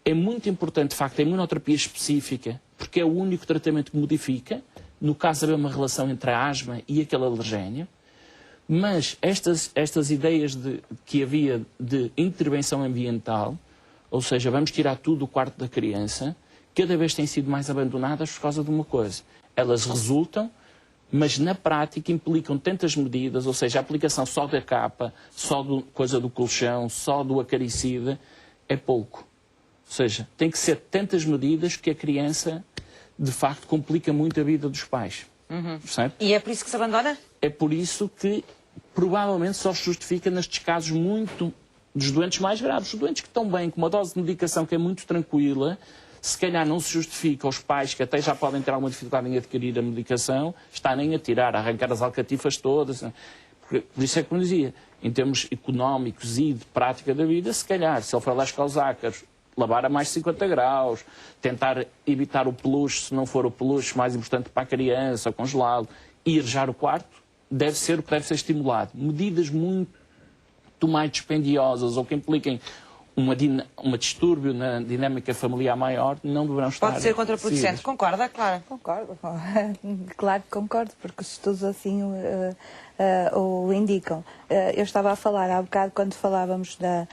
é muito importante, de facto, a imunoterapia específica, porque é o único tratamento que modifica, no caso de haver uma relação entre a asma e aquele alergénio. Mas estas ideias que havia de intervenção ambiental, ou seja, vamos tirar tudo do quarto da criança, cada vez têm sido mais abandonadas por causa de uma coisa. Elas resultam, mas na prática implicam tantas medidas, ou seja, a aplicação só da capa, só coisa do colchão, só do acaricida, é pouco. Ou seja, tem que ser tantas medidas que a criança, de facto, complica muito a vida dos pais. Percebe? E é por isso que se abandona? É por isso que provavelmente só se justifica nestes casos muito dos doentes mais graves. Os doentes que estão bem, com uma dose de medicação que é muito tranquila, se calhar não se justifica aos pais que até já podem ter alguma dificuldade em adquirir a medicação, estarem a tirar, a arrancar as alcatifas todas. Por isso é que eu dizia, em termos económicos e de prática da vida, se calhar, se ele for lá aos ácaros, lavar a mais 50 graus, tentar evitar o peluche, se não for o peluche mais importante para a criança, congelá-lo, e arejar o quarto, deve ser estimulado. Medidas muito mais dispendiosas ou que impliquem um distúrbio na dinâmica familiar maior não deverão estar. Pode ser contraproducente. Concorda, Clara? Concordo. Claro que concordo, porque os estudos assim o indicam. Eu estava a falar há bocado, quando falávamos da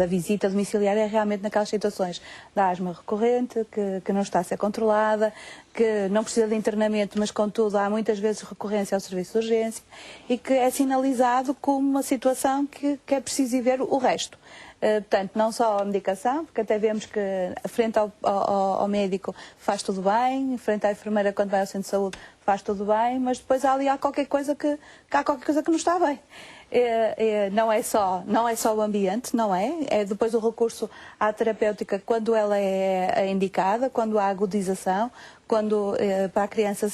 visita domiciliária, realmente naquelas situações da asma recorrente, que não está a ser controlada, que não precisa de internamento, mas contudo há muitas vezes recorrência ao serviço de urgência e que é sinalizado como uma situação que é preciso ir ver o resto. Portanto, não só a medicação, porque até vemos que frente ao médico faz tudo bem, frente à enfermeira quando vai ao centro de saúde faz tudo bem, mas depois há qualquer coisa que não está bem. Não é só o ambiente, não é? É depois o recurso à terapêutica quando ela é indicada, quando há agudização, quando para a criança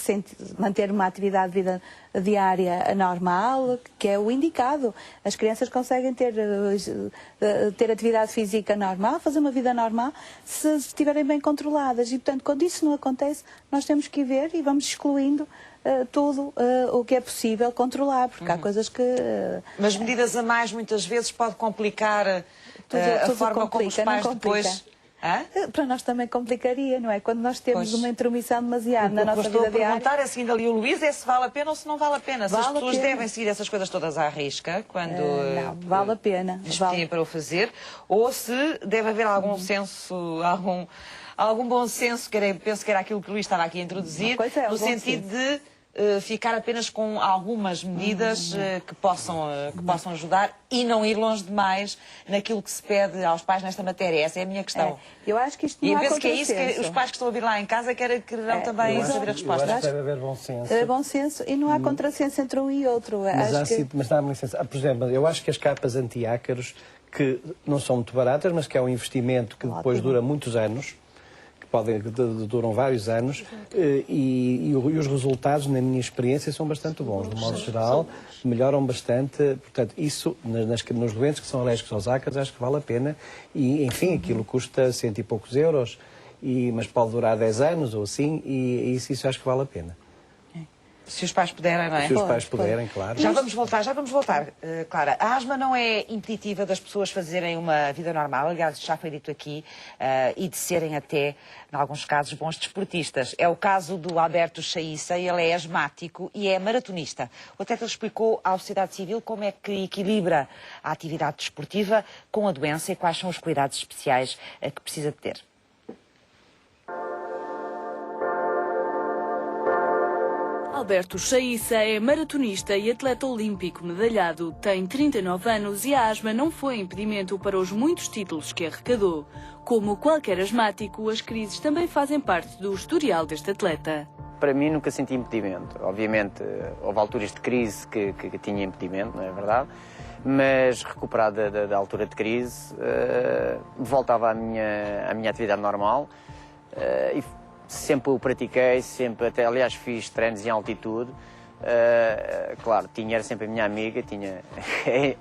manter uma atividade de vida diária normal, que é o indicado. As crianças conseguem ter atividade física normal, fazer uma vida normal, se estiverem bem controladas. E, portanto, quando isso não acontece, nós temos que ir ver e vamos excluindo tudo o que é possível controlar, porque há coisas que... Mas medidas a mais, muitas vezes, pode complicar a forma como os pais depois... Para nós também complicaria, não é? Quando nós temos uma intromissão demasiada na nossa vida diária. O que eu estou a perguntar é, seguindo ali o Luís, é se vale a pena ou se não vale a pena. Se as pessoas devem seguir essas coisas todas à risca, quando não, vale a pena. Vale para o fazer, ou se deve haver algum senso, algum bom senso, penso que era aquilo que o Luís estava aqui a introduzir, no sentido de ficar apenas com algumas medidas que possam ajudar e não ir longe demais naquilo que se pede aos pais nesta matéria. Essa é a minha questão. Eu acho que isto não há penso que é isso que os pais que estão a vir lá em casa quererão também saber a resposta. Eu acho que deve haver bom senso. Bom senso e não há contrassenso entre um e outro. Mas dá-me licença. Por exemplo, eu acho que as capas anti-ácaros, que não são muito baratas, mas que é um investimento que depois dura muitos anos, que duram vários anos, e os resultados, na minha experiência, são bastante bons. De modo geral, melhoram bastante. Portanto, isso, nos doentes que são alérgicos aos ácaros, acho que vale a pena. E, enfim, aquilo custa 100 e poucos euros, mas pode durar 10 anos ou assim, e isso acho que vale a pena. Se os pais puderem, não é? Se os pais puderem, claro. Já vamos voltar. Clara, a asma não é impeditiva das pessoas fazerem uma vida normal, aliás, já foi dito aqui, e de serem até, em alguns casos, bons desportistas. É o caso do Alberto Chaissa, ele é asmático e é maratonista. O atleta explicou à sociedade civil como é que equilibra a atividade desportiva com a doença e quais são os cuidados especiais que precisa de ter. Alberto Chaissa é maratonista e atleta olímpico medalhado. Tem 39 anos e a asma não foi impedimento para os muitos títulos que arrecadou. Como qualquer asmático, as crises também fazem parte do historial deste atleta. Para mim nunca senti impedimento. Obviamente houve alturas de crise que tinha impedimento, não é verdade? mas recuperado da altura de crise, voltava à minha atividade normal e sempre o pratiquei, sempre, até aliás fiz treinos em altitude. Claro, era sempre a minha amiga, tinha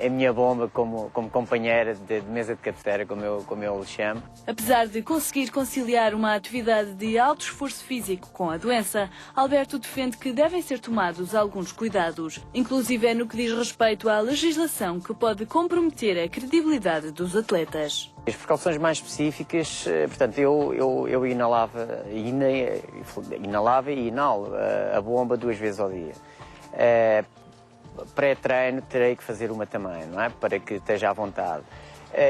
a minha bomba como companheira de mesa de cabeceira, como eu lhe chamo. Apesar de conseguir conciliar uma atividade de alto esforço físico com a doença, Alberto defende que devem ser tomados alguns cuidados, inclusive no que diz respeito à legislação que pode comprometer a credibilidade dos atletas. As precauções mais específicas, portanto, eu inalava e inalo a bomba 2 vezes ao dia. Pré-treino terei que fazer uma também, não é? Para que esteja à vontade.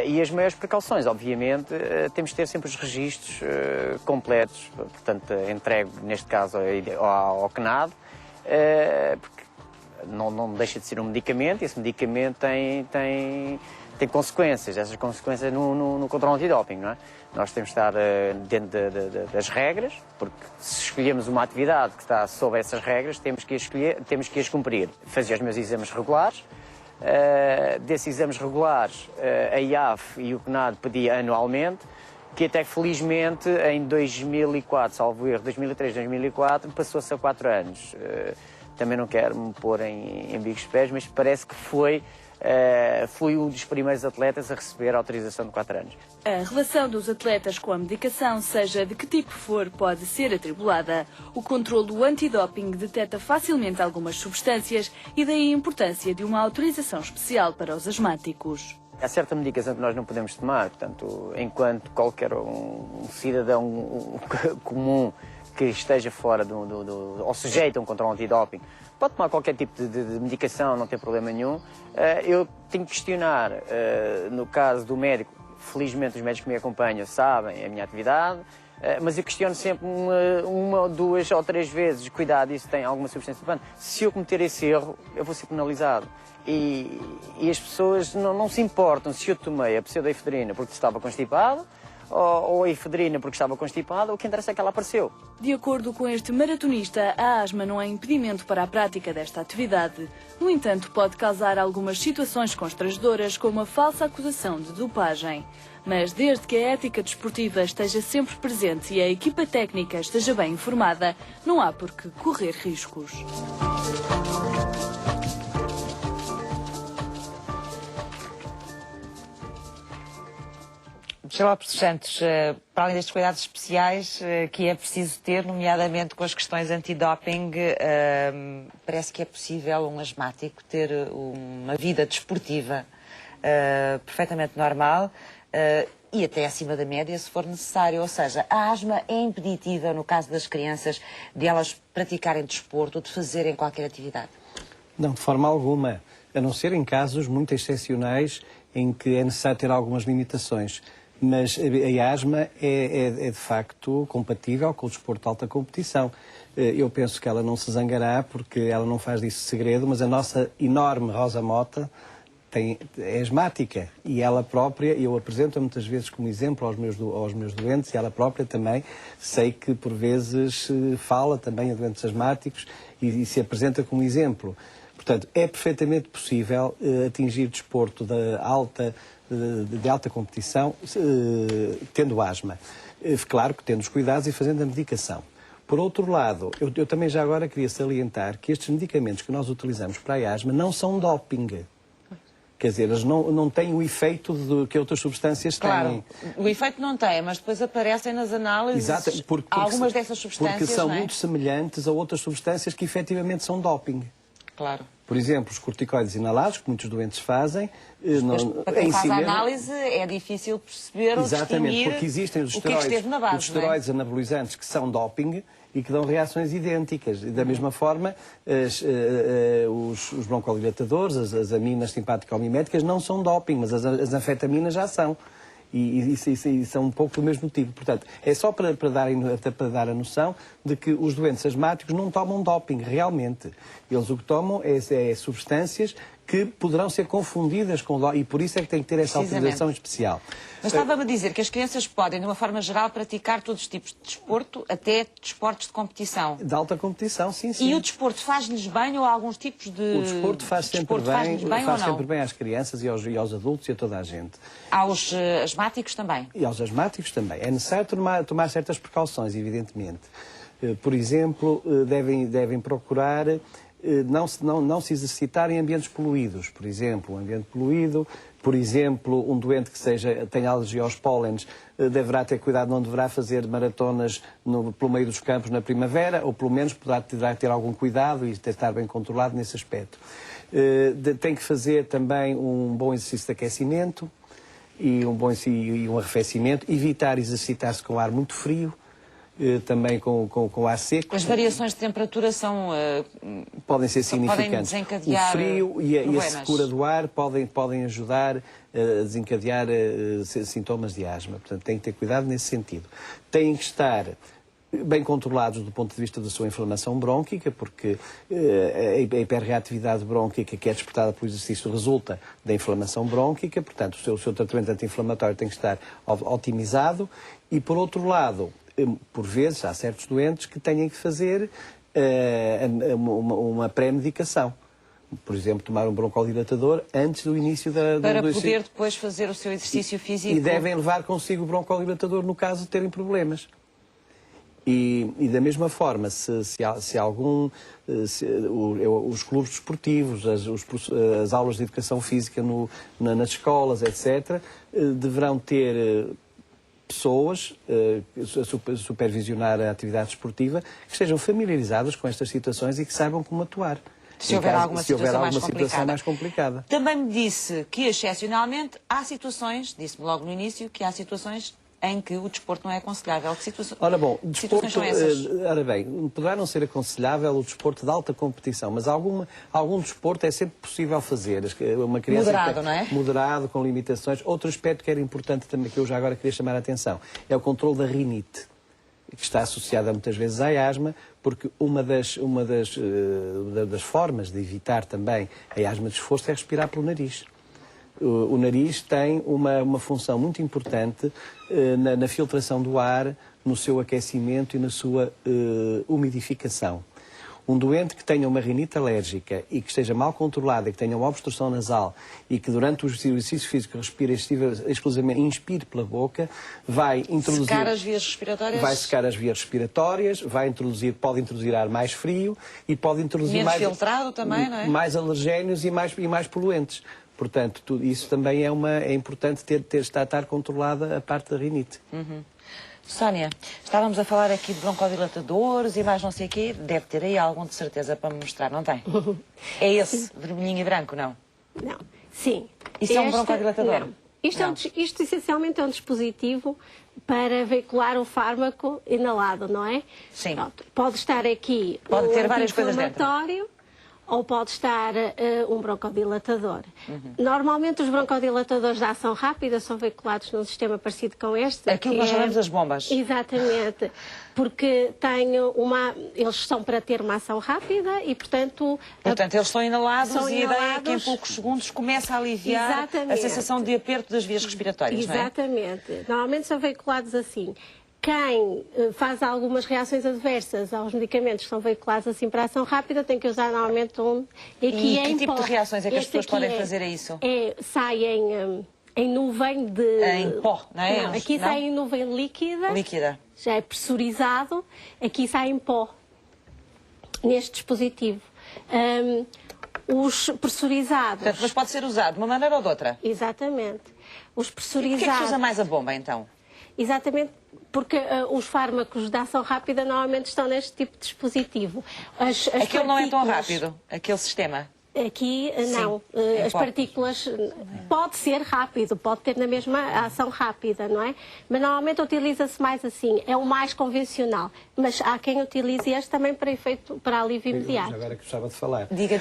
E as maiores precauções, obviamente, temos de ter sempre os registros completos, portanto, entregue, neste caso, ao CNAD, porque não deixa de ser um medicamento, e esse medicamento tem consequências, essas consequências no controle antidoping, não é? Nós temos de estar dentro das regras, porque se escolhemos uma atividade que está sob essas regras, temos que as cumprir. Fazia os meus exames regulares, desses exames regulares a IAF e o CNAD pedia anualmente, que até felizmente em 2004, salvo erro, 2003, 2004, passou-se a 4 anos. Também não quero me pôr em bicos de pés, mas parece que fui um dos primeiros atletas a receber a autorização de 4 anos. A relação dos atletas com a medicação, seja de que tipo for, pode ser atribulada. O controle do antidoping detecta facilmente algumas substâncias e daí a importância de uma autorização especial para os asmáticos. Há certa medicação que nós não podemos tomar, portanto, enquanto qualquer um cidadão comum que esteja fora ou sujeito a um controle antidoping, pode tomar qualquer tipo de medicação, não tem problema nenhum. Eu tenho que questionar, no caso do médico, felizmente os médicos que me acompanham sabem a minha atividade, mas eu questiono sempre uma, 2 ou 3 vezes, cuidado, isso tem alguma substância dopante. Se eu cometer esse erro, eu vou ser penalizado. E as pessoas não se importam se eu tomei a pseudoefedrina porque estava constipado, ou a efedrina porque estava constipada, o que interessa é que ela apareceu. De acordo com este maratonista, a asma não é impedimento para a prática desta atividade. No entanto, pode causar algumas situações constrangedoras, como a falsa acusação de dopagem. Mas desde que a ética desportiva esteja sempre presente e a equipa técnica esteja bem informada, não há por que correr riscos. Sr. Lopes dos Santos, para além destes cuidados especiais que é preciso ter, nomeadamente com as questões antidoping, parece que é possível um asmático ter uma vida desportiva perfeitamente normal e até acima da média, se for necessário. Ou seja, a asma é impeditiva, no caso das crianças, de elas praticarem desporto ou de fazerem qualquer atividade? Não, de forma alguma, a não ser em casos muito excepcionais em que é necessário ter algumas limitações. Mas a asma é de facto compatível com o desporto de alta competição. Eu penso que ela não se zangará porque ela não faz disso segredo, mas a nossa enorme Rosa Mota é asmática e ela própria, eu apresento-a muitas vezes como exemplo aos meus doentes, e ela própria também, sei que por vezes fala também a doentes asmáticos e se apresenta como exemplo. Portanto, é perfeitamente possível atingir desporto de alta competição tendo asma. Claro que tendo os cuidados e fazendo a medicação. Por outro lado, eu também já agora queria salientar que estes medicamentos que nós utilizamos para a asma não são doping. Quer dizer, eles não têm o efeito que outras substâncias têm. Claro, o efeito não tem, mas depois aparecem nas análises algumas dessas substâncias, porque são não é? muito semelhantes a outras substâncias que efetivamente são doping. Claro. Por exemplo, os corticoides inalados, que muitos doentes fazem... Para quem faz a análise é difícil perceber ou distinguir porque existem os o que é que esteve na base, os esteroides anabolizantes que são doping e que dão reações idênticas. E da mesma forma, os broncodilatadores, as aminas simpático-miméticas não são doping, mas as anfetaminas já são. E são um pouco do mesmo tipo. Portanto, é só para dar a noção de que os doentes asmáticos não tomam doping, realmente. Eles o que tomam é substâncias que poderão ser confundidas com... E por isso é que tem que ter essa autorização especial. Mas estava-me a dizer que as crianças podem, de uma forma geral, praticar todos os tipos de desporto, até desportos de competição. De alta competição, sim, sim. E o desporto faz-lhes bem ou há alguns tipos de... O desporto faz sempre bem às crianças e aos adultos e a toda a gente. Aos asmáticos também? E aos asmáticos também. É necessário tomar certas precauções, evidentemente. Por exemplo, devem procurar não se exercitar em ambientes poluídos. Por exemplo, um ambiente poluído, por exemplo, um doente que tenha alergia aos pólenes deverá ter cuidado, não deverá fazer maratonas pelo meio dos campos na primavera, ou pelo menos poderá ter algum cuidado e estar bem controlado nesse aspecto. Tem que fazer também um bom exercício de aquecimento e um arrefecimento, evitar exercitar-se com ar muito frio, também com ar seco. As variações de temperatura podem ser significantes. Podem desencadear o frio e a problemas. secura do ar podem ajudar a desencadear sintomas de asma. Portanto, tem que ter cuidado nesse sentido. Têm que estar bem controlados do ponto de vista da sua inflamação brônquica, porque a hiperreatividade brônquica que é despertada pelo exercício resulta da inflamação brônquica, portanto o seu tratamento anti-inflamatório tem que estar otimizado. E, por outro lado, por vezes, há certos doentes que têm que fazer uma pré-medicação. Por exemplo, tomar um broncodilatador antes do início para poder depois fazer o seu exercício físico. E devem levar consigo o broncodilatador no caso de terem problemas. E da mesma forma, os clubes desportivos, as aulas de educação física nas escolas, etc., deverão ter pessoas a supervisionar a atividade esportiva que estejam familiarizadas com estas situações e que saibam como atuar. Se houver alguma situação mais complicada. Também me disse que, excepcionalmente, há situações, disse-me logo no início, que há situações em que o desporto não é aconselhável. Que Ora bom, situações são essas? Ora bem, poderá não ser aconselhável o desporto de alta competição, mas algum desporto é sempre possível fazer. Uma criança moderado, não é? Moderado, com limitações. Outro aspecto que era importante também, que eu já agora queria chamar a atenção, é o controle da rinite, que está associada muitas vezes à asma, porque uma das formas de evitar também a asma de esforço é respirar pelo nariz. O nariz tem uma função muito importante na filtração do ar, no seu aquecimento e na sua umidificação. Um doente que tenha uma rinite alérgica e que esteja mal controlada, e que tenha uma obstrução nasal e que durante o exercício físico respire exclusivamente, inspire pela boca, vai introduzir... Secar as vias respiratórias? Vai secar as vias respiratórias, pode introduzir ar mais frio e pode introduzir menos filtrado também, não é? Mais alergénios e mais poluentes. Portanto, isso também é importante estar controlada a parte da rinite. Sónia, estávamos a falar aqui de broncodilatadores e mais não sei o quê. Deve ter aí algum de certeza para me mostrar, não tem? É esse, vermelhinho e branco, não? Não. Sim. Isso é um broncodilatador? Não. Isto essencialmente é um dispositivo para veicular o fármaco inalado, não é? Sim. Pronto. Pode estar aqui pode ter várias coisas dentro. Ou pode estar um broncodilatador. Normalmente os broncodilatadores de ação rápida são veiculados num sistema parecido com este. Aquilo que nós chamamos das bombas. Exatamente. Porque eles são para ter uma ação rápida e, portanto... Portanto, eles são inalados e a ideia é que em poucos segundos começa a aliviar a sensação de aperto das vias respiratórias, não é? Exatamente. Normalmente são veiculados assim. Quem faz algumas reações adversas aos medicamentos que são veiculados assim para a ação rápida tem que usar normalmente E que tipo de reações é que as pessoas podem fazer a isso? Sai em nuvem de... Em pó, não é? Não, aqui sai em nuvem líquida. Líquida. Já é pressurizado. Aqui sai em pó. Neste dispositivo. Os pressurizados... Portanto, mas pode ser usado de uma maneira ou de outra? Exatamente. Os pressurizados... E porquê é que se usa mais a bomba, então? Exatamente, porque os fármacos de ação rápida normalmente estão neste tipo de dispositivo. Aquele não é tão rápido, aquele sistema? Aqui, não. As partículas... Pode ser rápido, pode ter na mesma ação rápida, não é? Mas normalmente utiliza-se mais assim. É o mais convencional. Mas há quem utilize este também para alívio imediato. Agora que gostava de falar. Diga.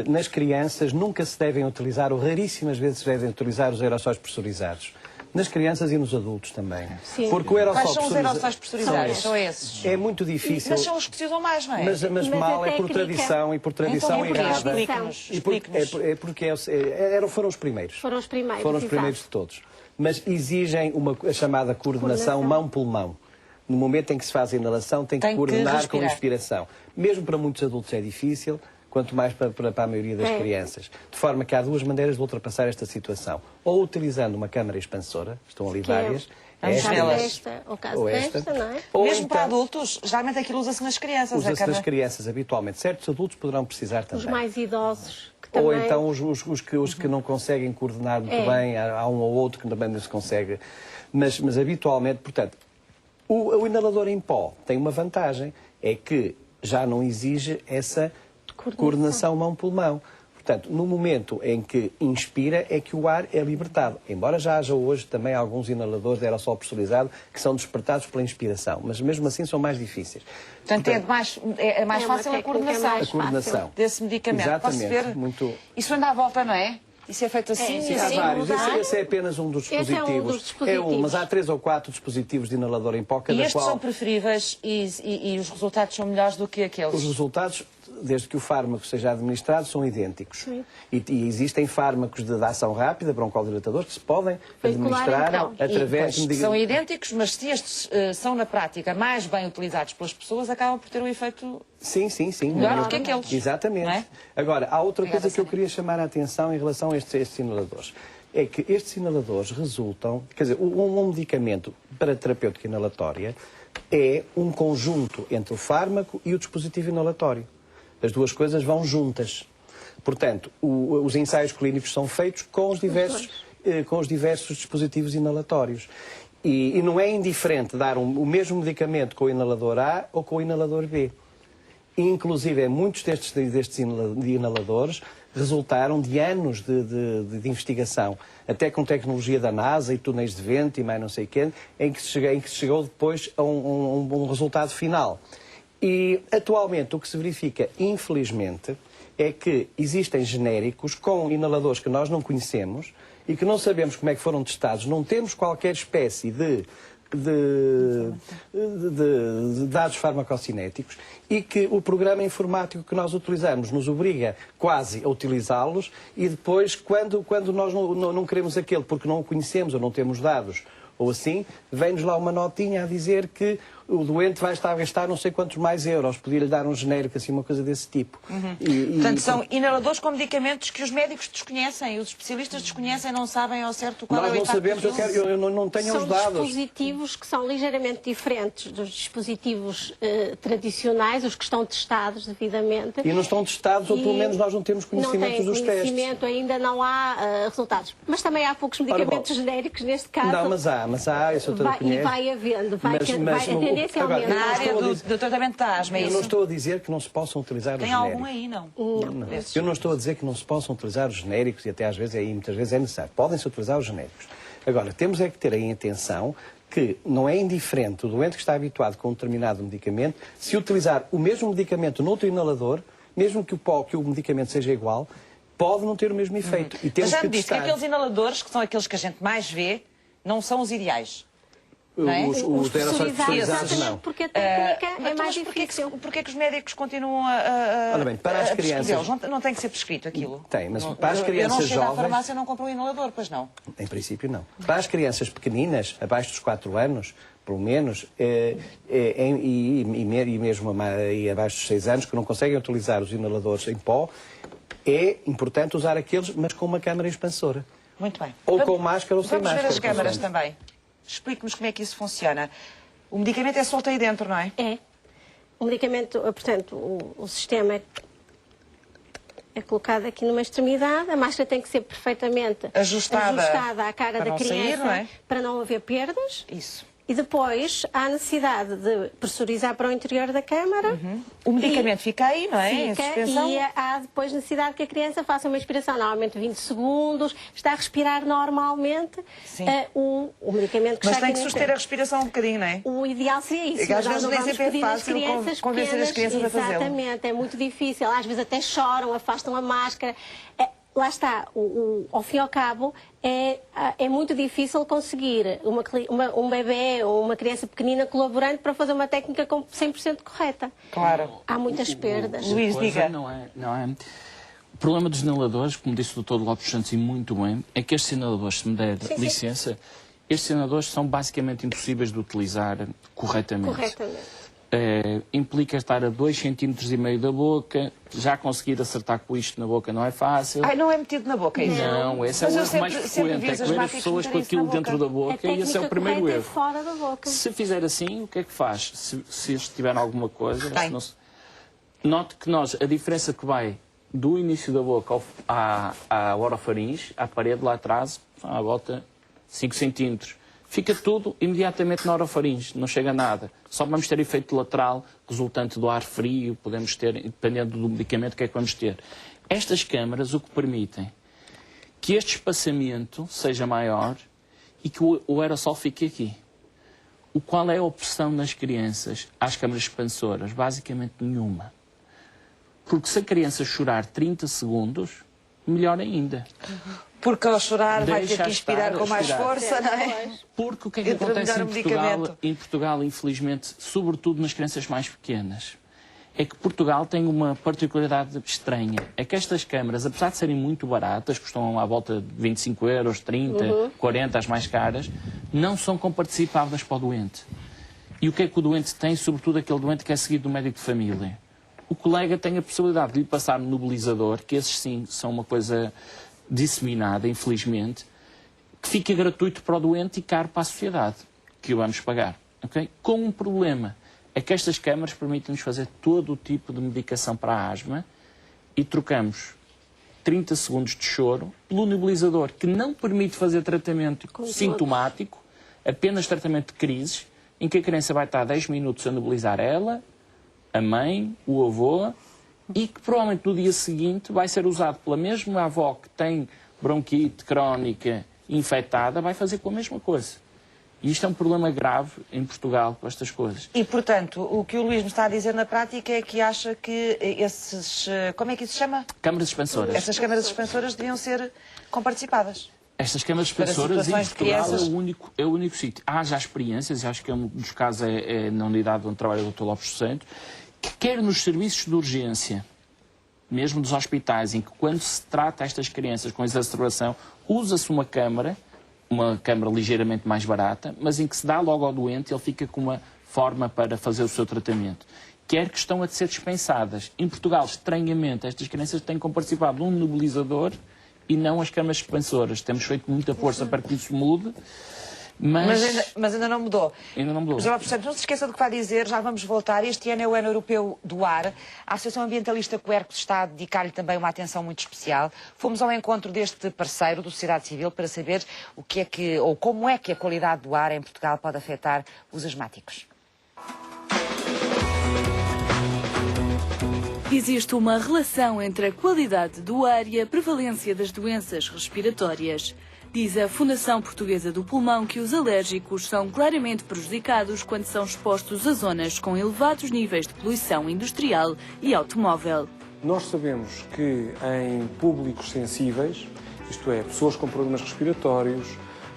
Nas crianças nunca se devem utilizar, ou raríssimas vezes se devem utilizar os aerossóis pressurizados. nas crianças e nos adultos também. Sim. Porque o aerossol Quais são os aerossóis pressurizados pressurizados? São esses. é muito difícil. Mas são os que se usam mais, não é? Mas mal a é por técnica- tradição e por tradição Então, porquê? errada. Explique-nos. E porque foram os primeiros. Foram os primeiros. Foram os primeiros de todos. Mas exigem a chamada coordenação mão-pulmão. No momento em que se faz a inalação, tem que coordenar com a inspiração. Mesmo para muitos adultos é difícil, quanto mais para a maioria das crianças. De forma que há duas maneiras de ultrapassar esta situação. Ou utilizando uma câmara expansora, estão ali várias. O caso desta, não é? Ou Mesmo para então, adultos, geralmente aquilo usa-se nas crianças. usa-se nas crianças habitualmente. Certos adultos poderão precisar também. Os mais idosos, que também... Ou então os que não conseguem coordenar muito bem, há um ou outro que também não se consegue. Mas habitualmente, portanto, o inalador em pó tem uma vantagem, é que já não exige essa coordenação mão-pulmão. Portanto, no momento em que inspira é que o ar é libertado. Embora já haja hoje também alguns inaladores de aerossol pressurizado que são despertados pela inspiração, mas mesmo assim são mais difíceis. Portanto, é mais fácil a coordenação. A coordenação Desse medicamento. Exatamente. Posso ver? Muito... Isso anda à volta, não é? Isso é feito assim? Sim, Há sim, vários. mudar. Esse é apenas um dos Esse é um dispositivos. dos dispositivos. Mas há 3 ou 4 dispositivos de inalador em pó, cada E estes qual... são preferíveis e os resultados são melhores do que aqueles? Os resultados, desde que o fármaco seja administrado, são idênticos. Sim. E existem fármacos de ação rápida, broncodilatadores, que se podem Veicular, administrar então. através Pois, são idênticos, mas se estes são na prática mais bem utilizados pelas pessoas, acabam por ter um efeito... Sim. Melhor do que aqueles. Exatamente. Não é? Agora, há outra Obrigada, coisa que eu Sónia. queria chamar a atenção em relação a estes inaladores. É que estes inaladores resultam... Quer dizer, um medicamento para terapêutica inalatória é um conjunto entre o fármaco e o dispositivo inalatório. As duas coisas vão juntas. Portanto, os ensaios clínicos são feitos com os diversos dispositivos inalatórios. E não é indiferente dar o mesmo medicamento com o inalador A ou com o inalador B. Inclusive, muitos destes inaladores resultaram de anos de investigação, até com tecnologia da NASA e túneis de vento e mais não sei o quê, em que se chegou depois a um resultado final. E, atualmente, o que se verifica, infelizmente, é que existem genéricos com inaladores que nós não conhecemos e que não sabemos como é que foram testados, não temos qualquer espécie de dados farmacocinéticos e que o programa informático que nós utilizamos nos obriga quase a utilizá-los e depois, quando nós não queremos aquele porque não o conhecemos ou não temos dados ou assim, vem-nos lá uma notinha a dizer que o doente vai estar a gastar não sei quantos mais euros, podia-lhe dar um genérico, assim, uma coisa desse tipo. Portanto, são inaladores com medicamentos que os médicos desconhecem, os especialistas desconhecem, não sabem ao certo qual é o Nós não impacto. sabemos, eu não tenho os São dados. dispositivos que são ligeiramente diferentes dos dispositivos tradicionais, os que estão testados devidamente. E não estão testados, ou pelo menos nós não temos conhecimentos dos testes. Não tem conhecimento, ainda não há resultados. Mas também há poucos medicamentos genéricos neste caso. Não, mas há, isso eu E vai havendo, tendencialmente. Na área do tratamento da asma, é eu isso? não estou a dizer que não se possam utilizar Tem os genéricos. algum aí, não? Não. Eu não estou a dizer que não se possam utilizar os genéricos e até às vezes, muitas vezes é necessário. Podem-se utilizar os genéricos. Agora, temos é que ter em atenção que não é indiferente o doente que está habituado com um determinado medicamento, se utilizar o mesmo medicamento noutro inalador, mesmo que o medicamento seja igual, pode não ter o mesmo efeito. E temos Mas já que me disse que testar. aqueles inaladores, que são aqueles que a gente mais vê, não são os ideais. Não é? Os aerossóis pressurizados, não. Porque a técnica é mais Mas difícil. porquê que os médicos continuam a Ora bem, para as crianças... Não tem que ser prescrito aquilo? Tem, mas Não, para as crianças eu não chego à jovens... farmácia e não compro um inalador, pois não? Em princípio, não. Para as crianças pequeninas, abaixo dos 4 anos, pelo menos, e mesmo abaixo dos 6 anos, que não conseguem utilizar os inaladores em pó, é importante usar aqueles, mas com uma câmara expansora. Muito bem. Ou com máscara ou sem máscara. Vamos ver as câmaras consoante. também. Explique-nos como é que isso funciona. O medicamento é solto aí dentro, não é? É. O medicamento, portanto, o sistema é colocado aqui numa extremidade, a máscara tem que ser perfeitamente ajustada à cara para da não criança, sair, não é? para não haver perdas. Isso. E depois há necessidade de pressurizar para o interior da câmara. O medicamento fica aí, não é? Em Fica, suspensão. e há depois necessidade que a criança faça uma inspiração, normalmente 20 segundos, está a respirar normalmente. Sim. O medicamento que Mas está tem que aqui suster a respiração um bocadinho, não é? O ideal seria isso. É que às mas nós vezes não nem vamos sempre é pedir às fácil crianças convencer as pequenas. crianças a fazê-lo. Exatamente, é muito difícil. Às vezes até choram, afastam a máscara. lá está, ao fim e ao cabo, é muito difícil conseguir um bebê ou uma criança pequenina colaborante para fazer uma técnica 100% correta. Claro. Há muitas perdas. Luís, diga. Não é. O problema dos inaladores, como disse o Dr. Lopes Santos e muito bem, é que estes inaladores, se me der licença, estes inaladores são basicamente impossíveis de utilizar corretamente. Implica estar a 2,5 cm da boca, já conseguir acertar com isto na boca não é fácil. Ai, não é metido na boca, é isso? Não, esse é o erro mais frequente, é comer as pessoas com aquilo dentro da boca e esse é o primeiro erro. Fora da boca. Se fizer assim, o que é que faz? Se tiver alguma coisa, note que a diferença que vai do início da boca à orofaringe, à parede lá atrás, à volta 5 cm. Fica tudo imediatamente na orofaringe, não chega a nada. Só vamos ter efeito lateral resultante do ar frio, podemos ter, dependendo do medicamento que é que vamos ter. Estas câmaras o que permitem que este espaçamento seja maior e que o aerossol fique aqui. Qual é a opção nas crianças às câmaras expansoras? Basicamente nenhuma. Porque se a criança chorar 30 segundos, melhor ainda. Porque ao chorar vai ter que inspirar com mais força, não é? Porque o que é que acontece em Portugal, infelizmente, sobretudo nas crianças mais pequenas, é que Portugal tem uma particularidade estranha. É que estas câmaras, apesar de serem muito baratas, custam à volta de 25 euros, 30, 40, as mais caras, não são comparticipáveis para o doente. E o que é que o doente tem, sobretudo aquele doente que é seguido do médico de família? O colega tem a possibilidade de lhe passar um nebulizador, que esses sim são uma coisa disseminada, infelizmente, que fica gratuito para o doente e caro para a sociedade, que o vamos pagar. Okay? Com um problema, é que estas câmaras permitem-nos fazer todo o tipo de medicação para a asma e trocamos 30 segundos de choro pelo nebulizador, que não permite fazer tratamento sintomático, apenas tratamento de crises, em que a criança vai estar 10 minutos a nebulizar ela, a mãe, o avô, e que provavelmente no dia seguinte vai ser usado pela mesma avó que tem bronquite crónica infectada, vai fazer com a mesma coisa. E isto é um problema grave em Portugal com estas coisas. E, portanto, o que o Luís me está a dizer na prática é que acha que esses... Como é que isso se chama? Câmaras expansoras. Essas câmaras expansoras deviam ser comparticipadas. Estas câmaras expansoras em Portugal é o único sítio. Há já experiências, e acho que um dos casos é na unidade onde trabalha o Dr. Lopes Santos, que quer nos serviços de urgência, mesmo dos hospitais, em que quando se trata estas crianças com exacerbação, usa-se uma câmara ligeiramente mais barata, mas em que se dá logo ao doente, ele fica com uma forma para fazer o seu tratamento. Quer que estão a ser dispensadas. Em Portugal, estranhamente, estas crianças têm participado de um nebulizador e não as câmaras expansoras. Temos feito muita força para que isso mude, mas ainda não mudou. Ainda não mudou. Mas, portanto, não se esqueça do que vai dizer, já vamos voltar. Este ano é o Ano Europeu do Ar. A Associação Ambientalista Quercus está a dedicar-lhe também uma atenção muito especial. Fomos ao encontro deste parceiro do Sociedade Civil para saber o que é que, ou como é que a qualidade do ar em Portugal pode afetar os asmáticos. Existe uma relação entre a qualidade do ar e a prevalência das doenças respiratórias. Diz a Fundação Portuguesa do Pulmão que os alérgicos são claramente prejudicados quando são expostos a zonas com elevados níveis de poluição industrial e automóvel. Nós sabemos que em públicos sensíveis, isto é, pessoas com problemas respiratórios,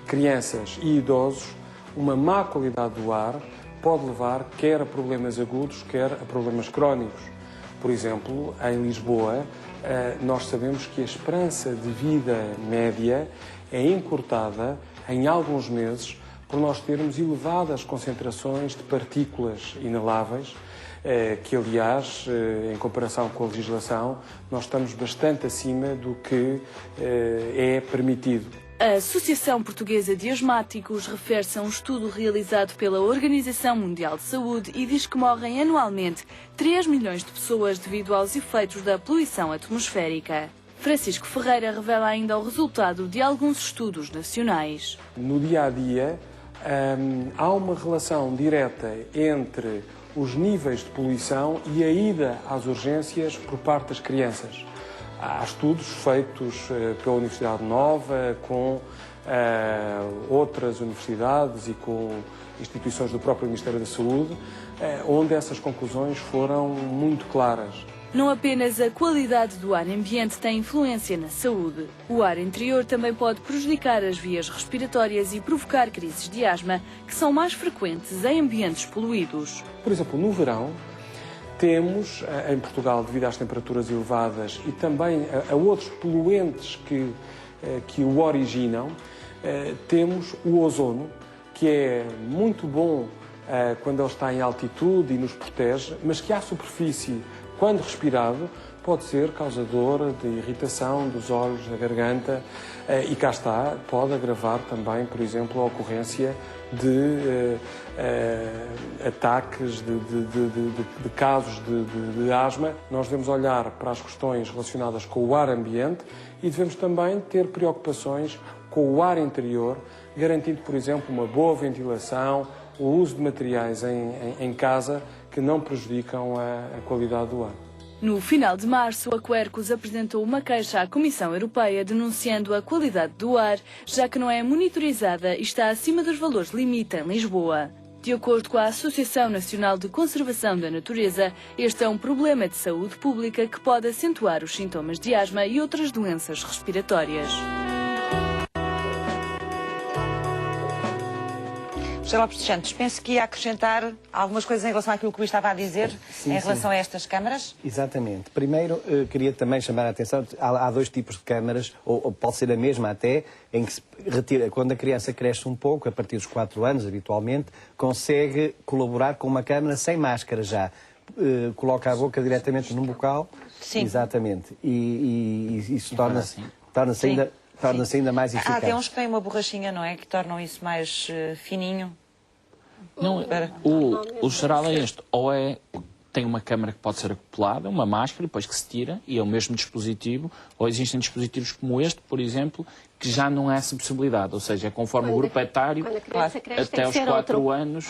crianças e idosos, uma má qualidade do ar pode levar quer a problemas agudos, quer a problemas crónicos. Por exemplo, em Lisboa, nós sabemos que a esperança de vida média é encurtada em alguns meses por nós termos elevadas concentrações de partículas inaláveis, que aliás, em comparação com a legislação, nós estamos bastante acima do que é permitido. A Associação Portuguesa de Asmáticos refere-se a um estudo realizado pela Organização Mundial de Saúde e diz que morrem anualmente 3 milhões de pessoas devido aos efeitos da poluição atmosférica. Francisco Ferreira revela ainda o resultado de alguns estudos nacionais. No dia-a-dia, há uma relação direta entre os níveis de poluição e a ida às urgências por parte das crianças. Há estudos feitos pela Universidade Nova, com outras universidades e com instituições do próprio Ministério da Saúde, onde essas conclusões foram muito claras. Não apenas a qualidade do ar ambiente tem influência na saúde. O ar interior também pode prejudicar as vias respiratórias e provocar crises de asma, que são mais frequentes em ambientes poluídos. Por exemplo, no verão, temos em Portugal, devido às temperaturas elevadas e também a outros poluentes que o originam, temos o ozono, que é muito bom quando ele está em altitude e nos protege, mas que à superfície, quando respirado, pode ser causador de irritação dos olhos, da garganta e cá está, pode agravar também, por exemplo, a ocorrência de ataques, de casos de asma. Nós devemos olhar para as questões relacionadas com o ar ambiente e devemos também ter preocupações com o ar interior, garantindo, por exemplo, uma boa ventilação, o uso de materiais em casa que não prejudicam a qualidade do ar. No final de março, a Quercus apresentou uma queixa à Comissão Europeia denunciando a qualidade do ar, já que não é monitorizada e está acima dos valores limite em Lisboa. De acordo com a Associação Nacional de Conservação da Natureza, este é um problema de saúde pública que pode acentuar os sintomas de asma e outras doenças respiratórias. José Lopes dos Santos, penso que ia acrescentar algumas coisas em relação àquilo que o Luís estava a dizer, em relação a estas câmaras? Exatamente. Primeiro, queria também chamar a atenção, há dois tipos de câmaras, ou pode ser a mesma até, em que se retira, quando a criança cresce um pouco, a partir dos 4 anos, habitualmente, consegue colaborar com uma câmara sem máscara já. Coloca a boca diretamente no bocal. Sim. Exatamente. E isso torna-se ainda mais eficaz. Há até uns que têm uma borrachinha, não é? Que tornam isso mais fininho. Não, o geral é este. Ou tem uma câmara que pode ser acoplada, uma máscara, depois que se tira, e é o mesmo dispositivo, ou existem dispositivos como este, por exemplo, que já não há essa possibilidade. Ou seja, é conforme o grupo etário, até aos 4 anos...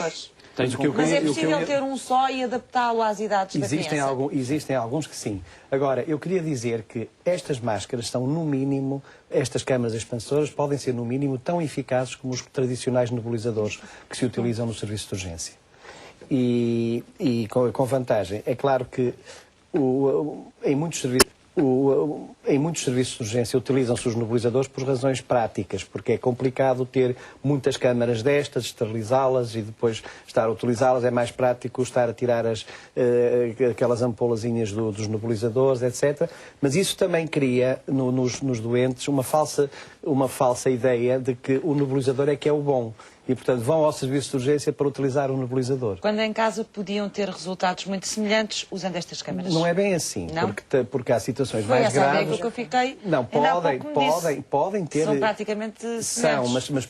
Mas é possível ter um só e adaptá-lo às idades da criança? Existem alguns que sim. Agora, eu queria dizer que estas máscaras são, no mínimo, estas câmaras expansoras podem ser, no mínimo, tão eficazes como os tradicionais nebulizadores que se utilizam no serviço de urgência. E com vantagem. É claro que em muitos serviços de urgência utilizam-se os nebulizadores por razões práticas, porque é complicado ter muitas câmaras destas, esterilizá-las e depois estar a utilizá-las. É mais prático estar a tirar aquelas ampolazinhas dos nebulizadores, etc. Mas isso também cria nos doentes uma falsa ideia de que o nebulizador é que é o bom. E, portanto, vão ao serviço de urgência para utilizar o nebulizador. Quando em casa podiam ter resultados muito semelhantes usando estas câmaras? Não é bem assim, porque há situações Foi mais graves... Foi essa que eu fiquei... Não, podem ter... São praticamente semelhantes. Mas,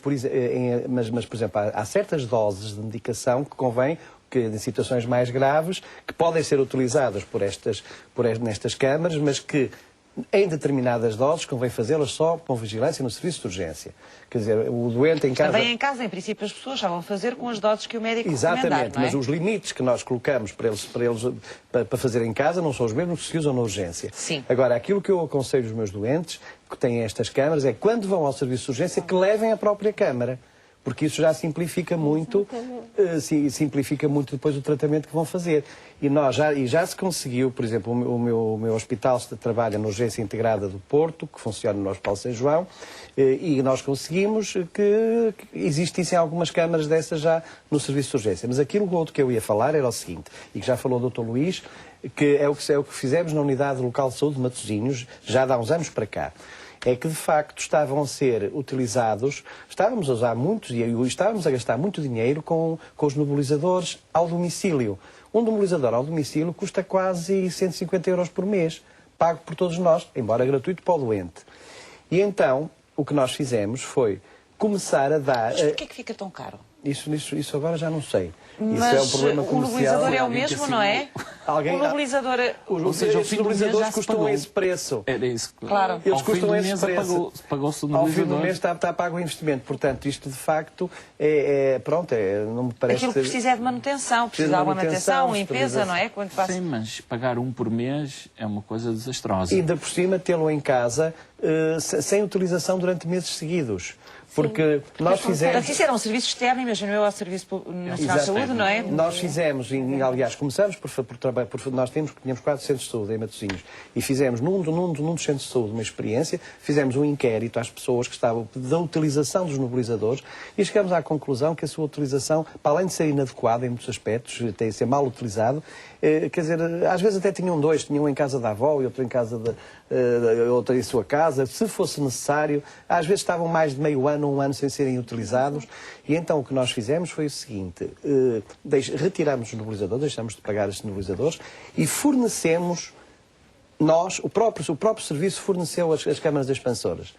por exemplo, há certas doses de medicação que convém que em situações mais graves, que podem ser utilizadas nestas câmaras, mas que em determinadas doses convém fazê-las só com vigilância no serviço de urgência. Quer dizer, o doente em casa... Também em casa, em princípio, as pessoas já vão fazer com as doses que o médico recomendar, Exatamente, não é? mas os limites que nós colocamos para fazer em casa não são os mesmos que se usam na urgência. Sim. Agora, aquilo que eu aconselho os meus doentes, que têm estas câmaras, é quando vão ao serviço de urgência que levem a própria câmara. Porque isso já simplifica muito depois o tratamento que vão fazer. E já se conseguiu, por exemplo, o meu hospital trabalha na urgência integrada do Porto, que funciona no Hospital São João, e nós conseguimos que existissem algumas câmaras dessas já no serviço de urgência. Mas aquilo outro que eu ia falar era o seguinte, e que já falou o Dr. Luís, que é o que fizemos na Unidade Local de Saúde de Matosinhos, já há uns anos para cá. É que, de facto, estavam a ser utilizados, estávamos a usar muitos e estávamos a gastar muito dinheiro com os nebulizadores ao domicílio. Um nebulizador ao domicílio custa quase 150 euros por mês, pago por todos nós, embora gratuito para o doente. E então, o que nós fizemos foi começar a dar... Mas porquê é que fica tão caro? Isso agora já não sei. Mas isso é um problema comercial. O nebulizador é o mesmo, não é? O nebulizador é... Ou seja, os nebulizadores custam esse preço. Era isso. Claro. Eles custam esse preço. Pagou-se o nebulizador. Ao fim do mês está pago o investimento. Portanto, isto de facto não me parece... Aquilo que precisa é de manutenção. Precisa de alguma manutenção, limpeza, não é? Quando faz... Sim, mas pagar um por mês é uma coisa desastrosa. E ainda por cima tê-lo em casa sem utilização durante meses seguidos. Porque nós fizemos... Portanto, isso era um serviço externo, imagino eu, ao Serviço Nacional de Saúde, não é? Nós fizemos, aliás, começamos por trabalho, nós tínhamos 4 centros de saúde em Matosinhos, e fizemos num dos centros de saúde uma experiência, fizemos um inquérito às pessoas que estavam da utilização dos nebulizadores, e chegamos à conclusão que a sua utilização, para além de ser inadequada em muitos aspectos, tem de ser mal utilizado, quer dizer, às vezes até tinham dois, tinham um em casa da avó e outro em casa outra em sua casa, se fosse necessário, às vezes estavam mais de meio ano, um ano sem serem utilizados, e então o que nós fizemos foi o seguinte, retiramos os nebulizadores, deixamos de pagar estes nebulizadores e fornecemos, o próprio serviço forneceu as câmaras expansoras.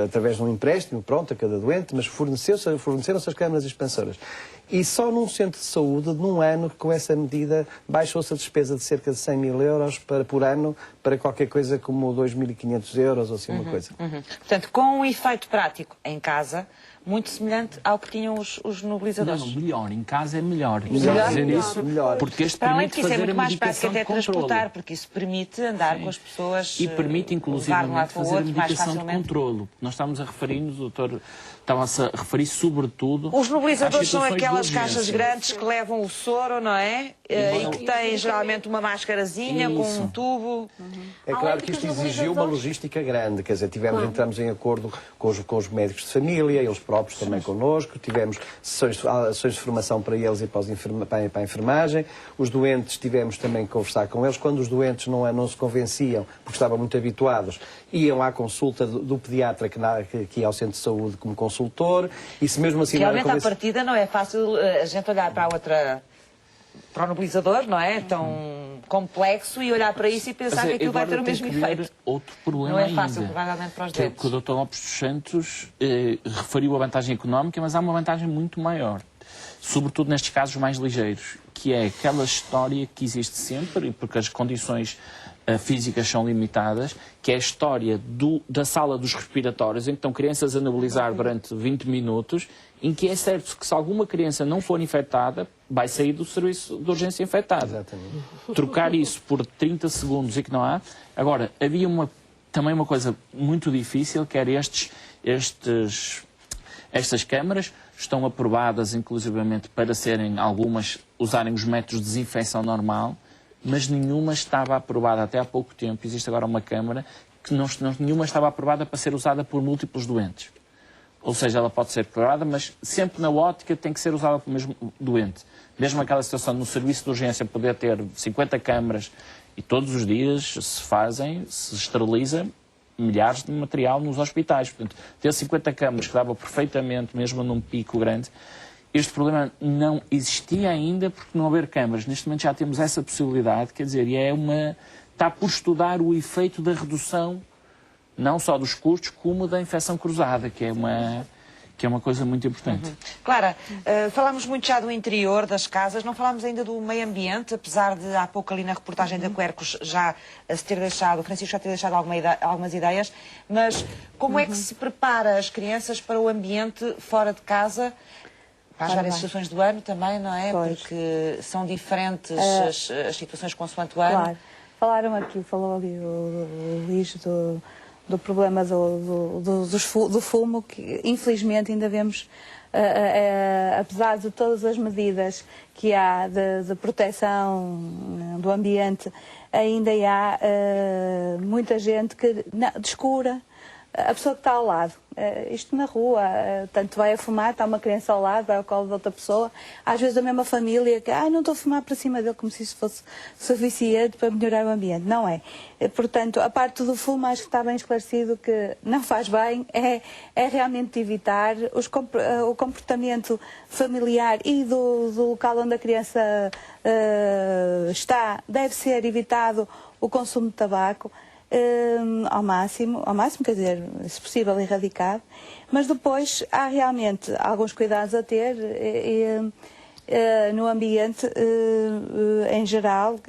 Através de um empréstimo, pronto, a cada doente, mas forneceram-se as câmaras expansoras. E só num centro de saúde, num ano, com essa medida, baixou-se a despesa de cerca de 100 mil euros por ano para qualquer coisa como 2.500 euros ou assim uma coisa. Portanto, com um efeito prático em casa, muito semelhante ao que tinham os nebulizadores. Não, melhor. Em casa é melhor. Melhor? Dizer isso, Melhor. porque este Para além permite de que isso é fazer muito a mais prático medicação até de controle. transportar, porque isso permite andar com as pessoas E permite, levar de um inclusivamente, lado para o fazer a outro mais medicação de facilmente. controlo. Nós estamos a referir-nos, o doutor estava-se a referir sobretudo... Os nebulizadores às são situações de aquelas urgência. caixas grandes que levam o soro, não é? E que têm geralmente uma máscarazinha com um tubo. É claro que isto exigiu uma logística grande, quer dizer, entramos em acordo com os médicos de família, eles próprios também connosco, tivemos sessões de formação para eles e para a enfermagem, os doentes tivemos também que conversar com eles, quando os doentes não se convenciam, porque estavam muito habituados, iam à consulta do pediatra que ia ao centro de saúde como consultor, e se mesmo assim Realmente, à partida, não é fácil a gente olhar para para o nebulizador, não é? Tão complexo, e olhar para isso e pensar que aquilo vai ter o mesmo efeito. Outro problema Não é fácil, ainda, provavelmente, para os que dentes. o Dr. Lopes dos Santos referiu a vantagem económica, mas há uma vantagem muito maior, sobretudo nestes casos mais ligeiros, que é aquela história que existe sempre, e porque as condições físicas são limitadas, que é a história da sala dos respiratórios, em que estão crianças a nebulizar durante 20 minutos, em que é certo que se alguma criança não for infectada, vai sair do serviço de urgência infectada. Exatamente. Trocar isso por 30 segundos e que não há. Agora, havia também uma coisa muito difícil, que era estas câmaras estão aprovadas inclusivamente para usarem os métodos de desinfecção normal, mas nenhuma estava aprovada até há pouco tempo. Existe agora uma câmara que nenhuma estava aprovada para ser usada por múltiplos doentes. Ou seja, ela pode ser aprovada, mas sempre na ótica tem que ser usada pelo mesmo doente. Mesmo aquela situação no serviço de urgência poder ter 50 câmaras e todos os dias se esteriliza milhares de material nos hospitais. Portanto, ter 50 câmaras que dava perfeitamente, mesmo num pico grande, este problema não existia ainda porque não haver câmaras. Neste momento já temos essa possibilidade, quer dizer, está por estudar o efeito da redução não só dos custos, como da infecção cruzada, que é uma coisa muito importante. Clara, falámos muito já do interior das casas, não falámos ainda do meio ambiente, apesar de há pouco ali na reportagem da Quercus o Francisco já ter deixado algumas ideias, mas como é que se prepara as crianças para o ambiente fora de casa? Para as várias situações do ano também, não é? Pois. Porque são diferentes as situações consoante o ano. Claro. Falou ali o Luís do problema do fumo, que infelizmente ainda vemos, apesar de todas as medidas que há de proteção do ambiente, ainda há muita gente que descura a pessoa que está ao lado. Isto na rua, tanto vai a fumar, está uma criança ao lado, vai ao colo de outra pessoa, às vezes da mesma família, que não estou a fumar para cima dele, como se isso fosse suficiente para melhorar o ambiente. Não é. Portanto, a parte do fumo, acho que está bem esclarecido que não faz bem, é realmente evitar o comportamento familiar e do local onde a criança está, deve ser evitado o consumo de tabaco. Ao máximo, quer dizer, se possível, erradicado, mas depois há realmente alguns cuidados a ter no ambiente em geral,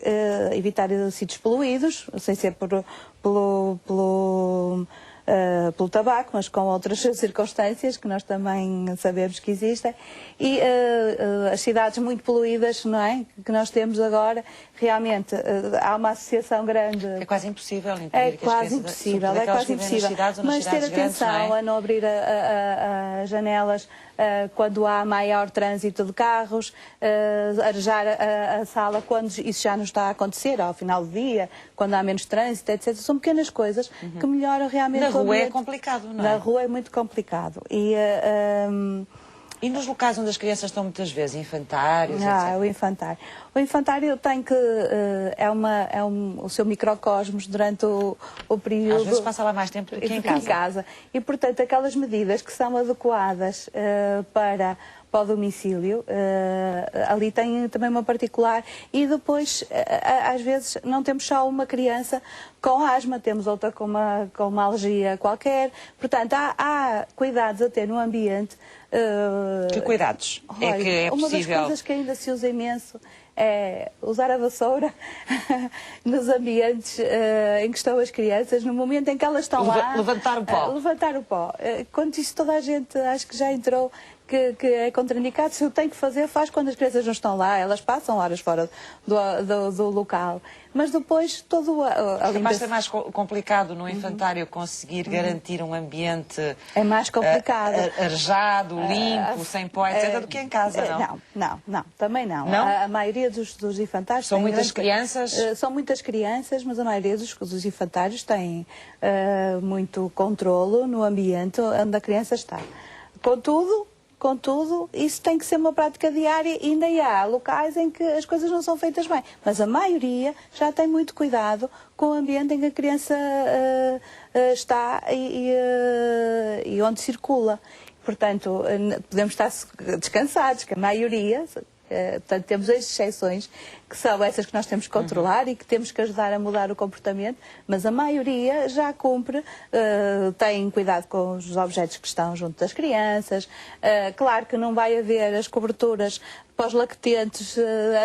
evitar sítios poluídos, sem ser pelo tabaco, mas com outras circunstâncias que nós também sabemos que existem, e as cidades muito poluídas, não é? Que nós temos agora, realmente há uma associação grande. É quase impossível impedir É que as quase crianças, impossível, sobretudo é aquelas quase que vivem nas impossível. cidades ou nas Mas ter cidades grandes, atenção não é? a não abrir as janelas quando há maior trânsito de carros, arejar a sala quando isso já não está a acontecer, ao final do dia, quando há menos trânsito, etc. São pequenas coisas que melhoram realmente Na o rua é ambiente. complicado, não é? Na rua é muito complicado. E nos locais onde as crianças estão muitas vezes, infantários, etc. O infantário. O infantário tem que... o seu microcosmos durante o período... Às vezes passa lá mais tempo do que em casa. E, portanto, aquelas medidas que são adequadas para o domicílio, ali tem também uma particular. E depois, às vezes, não temos só uma criança com asma, temos outra com uma alergia qualquer. Portanto, há cuidados a ter no ambiente. Que cuidados Olha, é que é uma possível? das coisas que ainda se usa imenso é usar a vassoura nos ambientes em que estão as crianças, no momento em que elas estão lá. Levantar o pó. Levantar o pó. Quando isso toda a gente acho que já entrou, que é contraindicado, se o tem que fazer, faz quando as crianças não estão lá, elas passam horas fora do local. Mas depois todo a Capaz de ser mais complicado no infantário conseguir garantir um ambiente é mais complicado. Arejado, limpo, sem pó, etc., do que em casa, não? Não, também não. Não? A maioria dos infantários São tem muitas crianças? São muitas crianças, mas a maioria dos infantários tem muito controlo no ambiente onde a criança está. Contudo, isso tem que ser uma prática diária e ainda há locais em que as coisas não são feitas bem. Mas a maioria já tem muito cuidado com o ambiente em que a criança está e onde circula. Portanto, podemos estar descansados, que a maioria... Portanto, temos as exceções, que são essas que nós temos que controlar e que temos que ajudar a mudar o comportamento, mas a maioria já cumpre, tem cuidado com os objetos que estão junto das crianças. Claro que não vai haver as coberturas pós-lactentes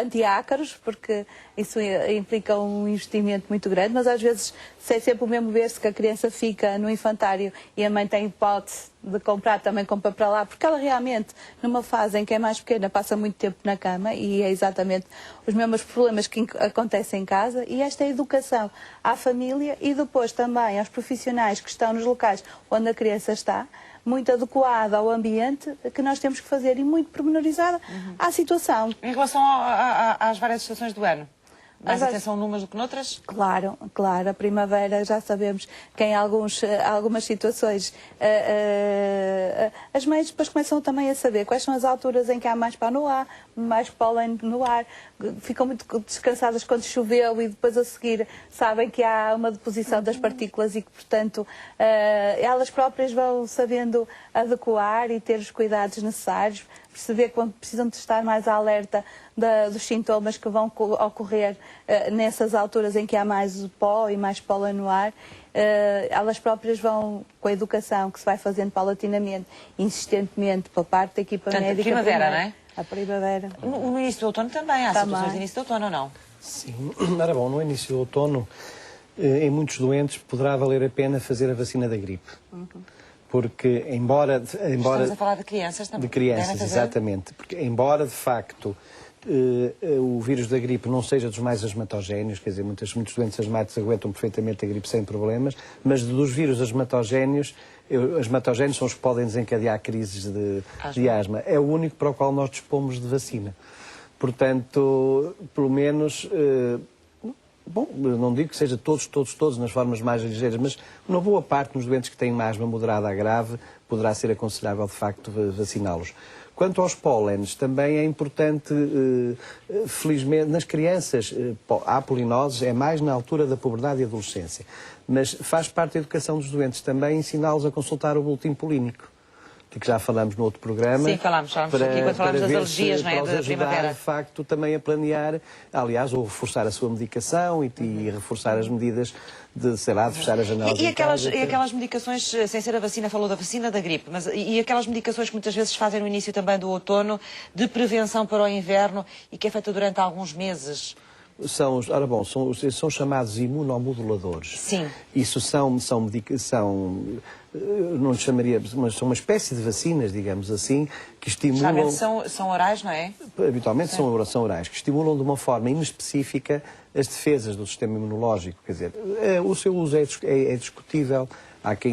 anti-ácaros, porque isso implica um investimento muito grande, mas às vezes é sempre o mesmo ver-se que a criança fica no infantário e a mãe tem hipótese de comprar, também compra para lá, porque ela realmente, numa fase em que é mais pequena, passa muito tempo na cama e é exatamente os mesmos problemas que acontecem em casa, e esta é a educação à família e depois também aos profissionais que estão nos locais onde a criança está, muito adequada ao ambiente que nós temos que fazer e muito pormenorizada à situação. Em relação às várias estações do ano? Mais atenção numas do que noutras? Claro. A primavera já sabemos que em algumas situações as mães depois começam também a saber quais são as alturas em que há mais pó no ar, mais pólen no ar, ficam muito descansadas quando choveu e depois a seguir sabem que há uma deposição das partículas e que, portanto, elas próprias vão sabendo adequar e ter os cuidados necessários, perceber quando precisam de estar mais alerta dos sintomas que vão ocorrer nessas alturas em que há mais pó e mais pólen no ar. Elas próprias vão, com a educação que se vai fazendo paulatinamente, insistentemente, para parte da equipa médica. A primavera, não é? A primavera. No início do outono também há situações de início do outono, ou não? Sim, ora bom, no início do outono, em muitos doentes, poderá valer a pena fazer a vacina da gripe. Porque, embora... Estamos a falar de crianças também. De crianças, exatamente. Porque, embora, de facto, o vírus da gripe não seja dos mais asmatogénios, quer dizer, muitos doentes asmáticos aguentam perfeitamente a gripe sem problemas, mas dos vírus asmatogénios são os que podem desencadear crises de asma. É o único para o qual nós dispomos de vacina. Portanto, pelo menos... Bom, não digo que seja todos nas formas mais ligeiras, mas uma boa parte dos doentes que têm uma asma moderada a grave poderá ser aconselhável, de facto, vaciná-los. Quanto aos pólenes, também é importante, felizmente, nas crianças, há polinoses, é mais na altura da puberdade e adolescência, mas faz parte da educação dos doentes também ensiná-los a consultar o boletim polínico, que já falamos no outro programa. Sim, falámos aqui quando falámos das alergias, não é, da primavera. De facto, também a planear, aliás, ou reforçar a sua medicação e reforçar as medidas de fechar as janelas. E aquelas medicações, sem ser a vacina, falou da vacina da gripe, mas e aquelas medicações que muitas vezes se fazem no início também do outono, de prevenção para o inverno e que é feita durante alguns meses? São chamados imunomoduladores. Sim. Isso não chamaríamos, mas são uma espécie de vacinas, digamos assim, que estimulam... Geralmente são orais, não é? Habitualmente são orais, que estimulam de uma forma inespecífica as defesas do sistema imunológico. Quer dizer, o seu uso é discutível.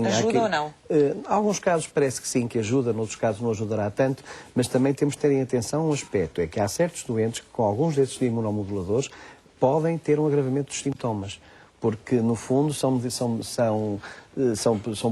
Ajuda ou não? Em alguns casos parece que sim, que ajuda, noutros casos não ajudará tanto, mas também temos de ter em atenção um aspecto, é que há certos doentes que com alguns desses imunomoduladores podem ter um agravamento dos sintomas, porque no fundo são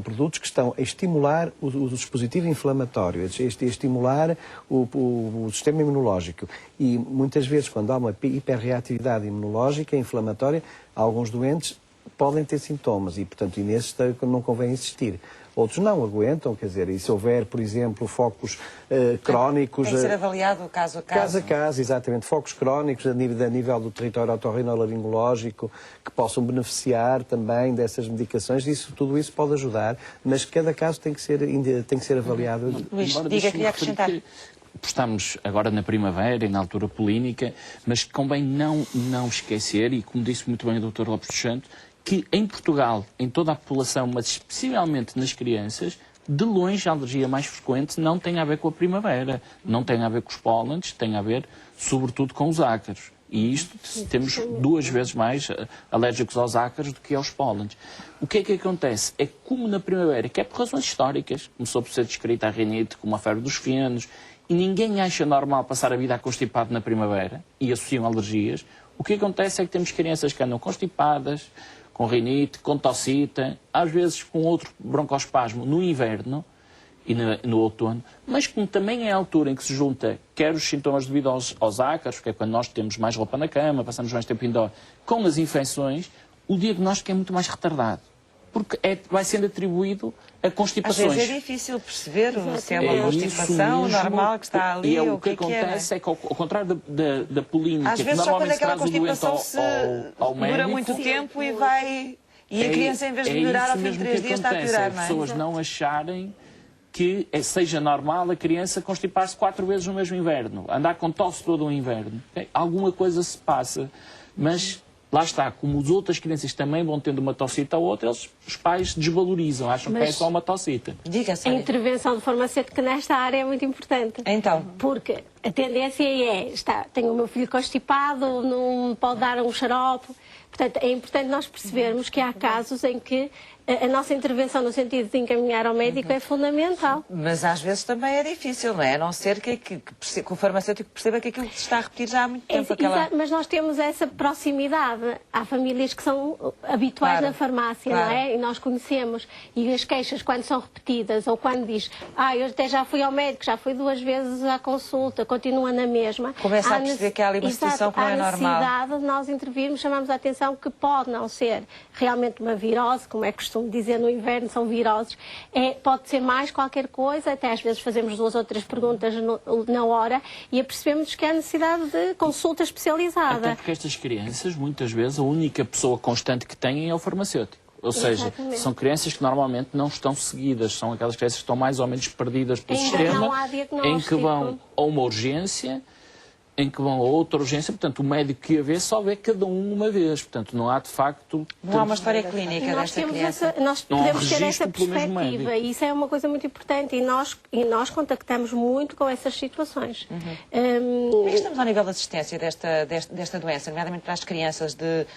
produtos que estão a estimular o dispositivo inflamatório, a estimular o sistema imunológico. E muitas vezes, quando há uma hiperreatividade imunológica, inflamatória, alguns doentes podem ter sintomas e, portanto, nesses não convém insistir. Outros não aguentam, quer dizer, e se houver, por exemplo, focos crónicos... Tem que ser avaliado caso a caso. Caso a caso, exatamente. Focos crónicos a nível do território otorrinolaringológico que possam beneficiar também dessas medicações. Tudo isso pode ajudar, mas cada caso tem que ser avaliado. Luís, diga, queria acrescentar. Estamos agora na primavera e na altura polínica, mas convém não esquecer, e como disse muito bem o Dr. Lopes dos Santos, que em Portugal, em toda a população, mas especialmente nas crianças, de longe a alergia mais frequente não tem a ver com a primavera, não tem a ver com os pólenes, tem a ver sobretudo com os ácaros. E isto temos 2 vezes mais alérgicos aos ácaros do que aos pólenes. O que é que acontece? É que como na primavera, que é por razões históricas, começou por ser descrita a rinite como a febre dos fenos, e ninguém acha normal passar a vida constipado na primavera e associam alergias, o que acontece é que temos crianças que andam constipadas, com rinite, com tossita, às vezes com outro broncoespasmo no inverno e no outono, mas como também é a altura em que se junta quer os sintomas devido aos ácaros, que é quando nós temos mais roupa na cama, passamos mais tempo indoor, com as infecções, o diagnóstico é muito mais retardado, porque vai sendo atribuído a constipações. Às vezes é difícil perceber se é uma constipação normal que está ali, o que acontece é que, ao contrário da polínica, que normalmente traz o doente ao médico... dura muito tempo e a criança, em vez de melhorar ao fim de 3 dias, está a piorar, não é? As pessoas não acharem que seja normal a criança constipar-se 4 vezes no mesmo inverno, andar com tosse todo o inverno. Okay? Alguma coisa se passa, mas... Lá está, como as outras crianças também vão tendo uma tossita ou outra, os pais desvalorizam, acham que é só uma tossita. A intervenção do farmacêutico nesta área é muito importante. Então? Porque a tendência tenho o meu filho constipado, não pode dar um xarope. Portanto, é importante nós percebermos que há casos em que a nossa intervenção no sentido de encaminhar ao médico é fundamental. Mas às vezes também é difícil, não é? A não ser que o farmacêutico perceba que aquilo se está a repetir já há muito tempo. Mas nós temos essa proximidade. Há famílias que são habituais na farmácia, não é? E nós conhecemos. E as queixas, quando são repetidas, ou quando diz, eu até já fui ao médico, já fui 2 vezes à consulta, continua na mesma. Começa a perceber que há ali uma situação que não é normal. Há necessidade de nós intervirmos, chamamos a atenção que pode não ser realmente uma virose, como é costume dizer no inverno, são viroses, pode ser mais qualquer coisa, até às vezes fazemos 2 ou 3 perguntas na hora e apercebemos que há necessidade de consulta especializada. Até porque estas crianças, muitas vezes, a única pessoa constante que têm é o farmacêutico. Ou seja, são crianças que normalmente não estão seguidas, são aquelas crianças que estão mais ou menos perdidas pelo sistema, em que vão a uma urgência, em que vão a outra urgência, portanto, o médico que a vê só vê cada uma vez, portanto, não há de facto... Não há uma história clínica desta criança. Nós podemos ter essa perspectiva e isso é uma coisa muito importante e nós contactamos muito com essas situações. Como é que estamos ao nível de assistência desta doença, nomeadamente para as crianças, de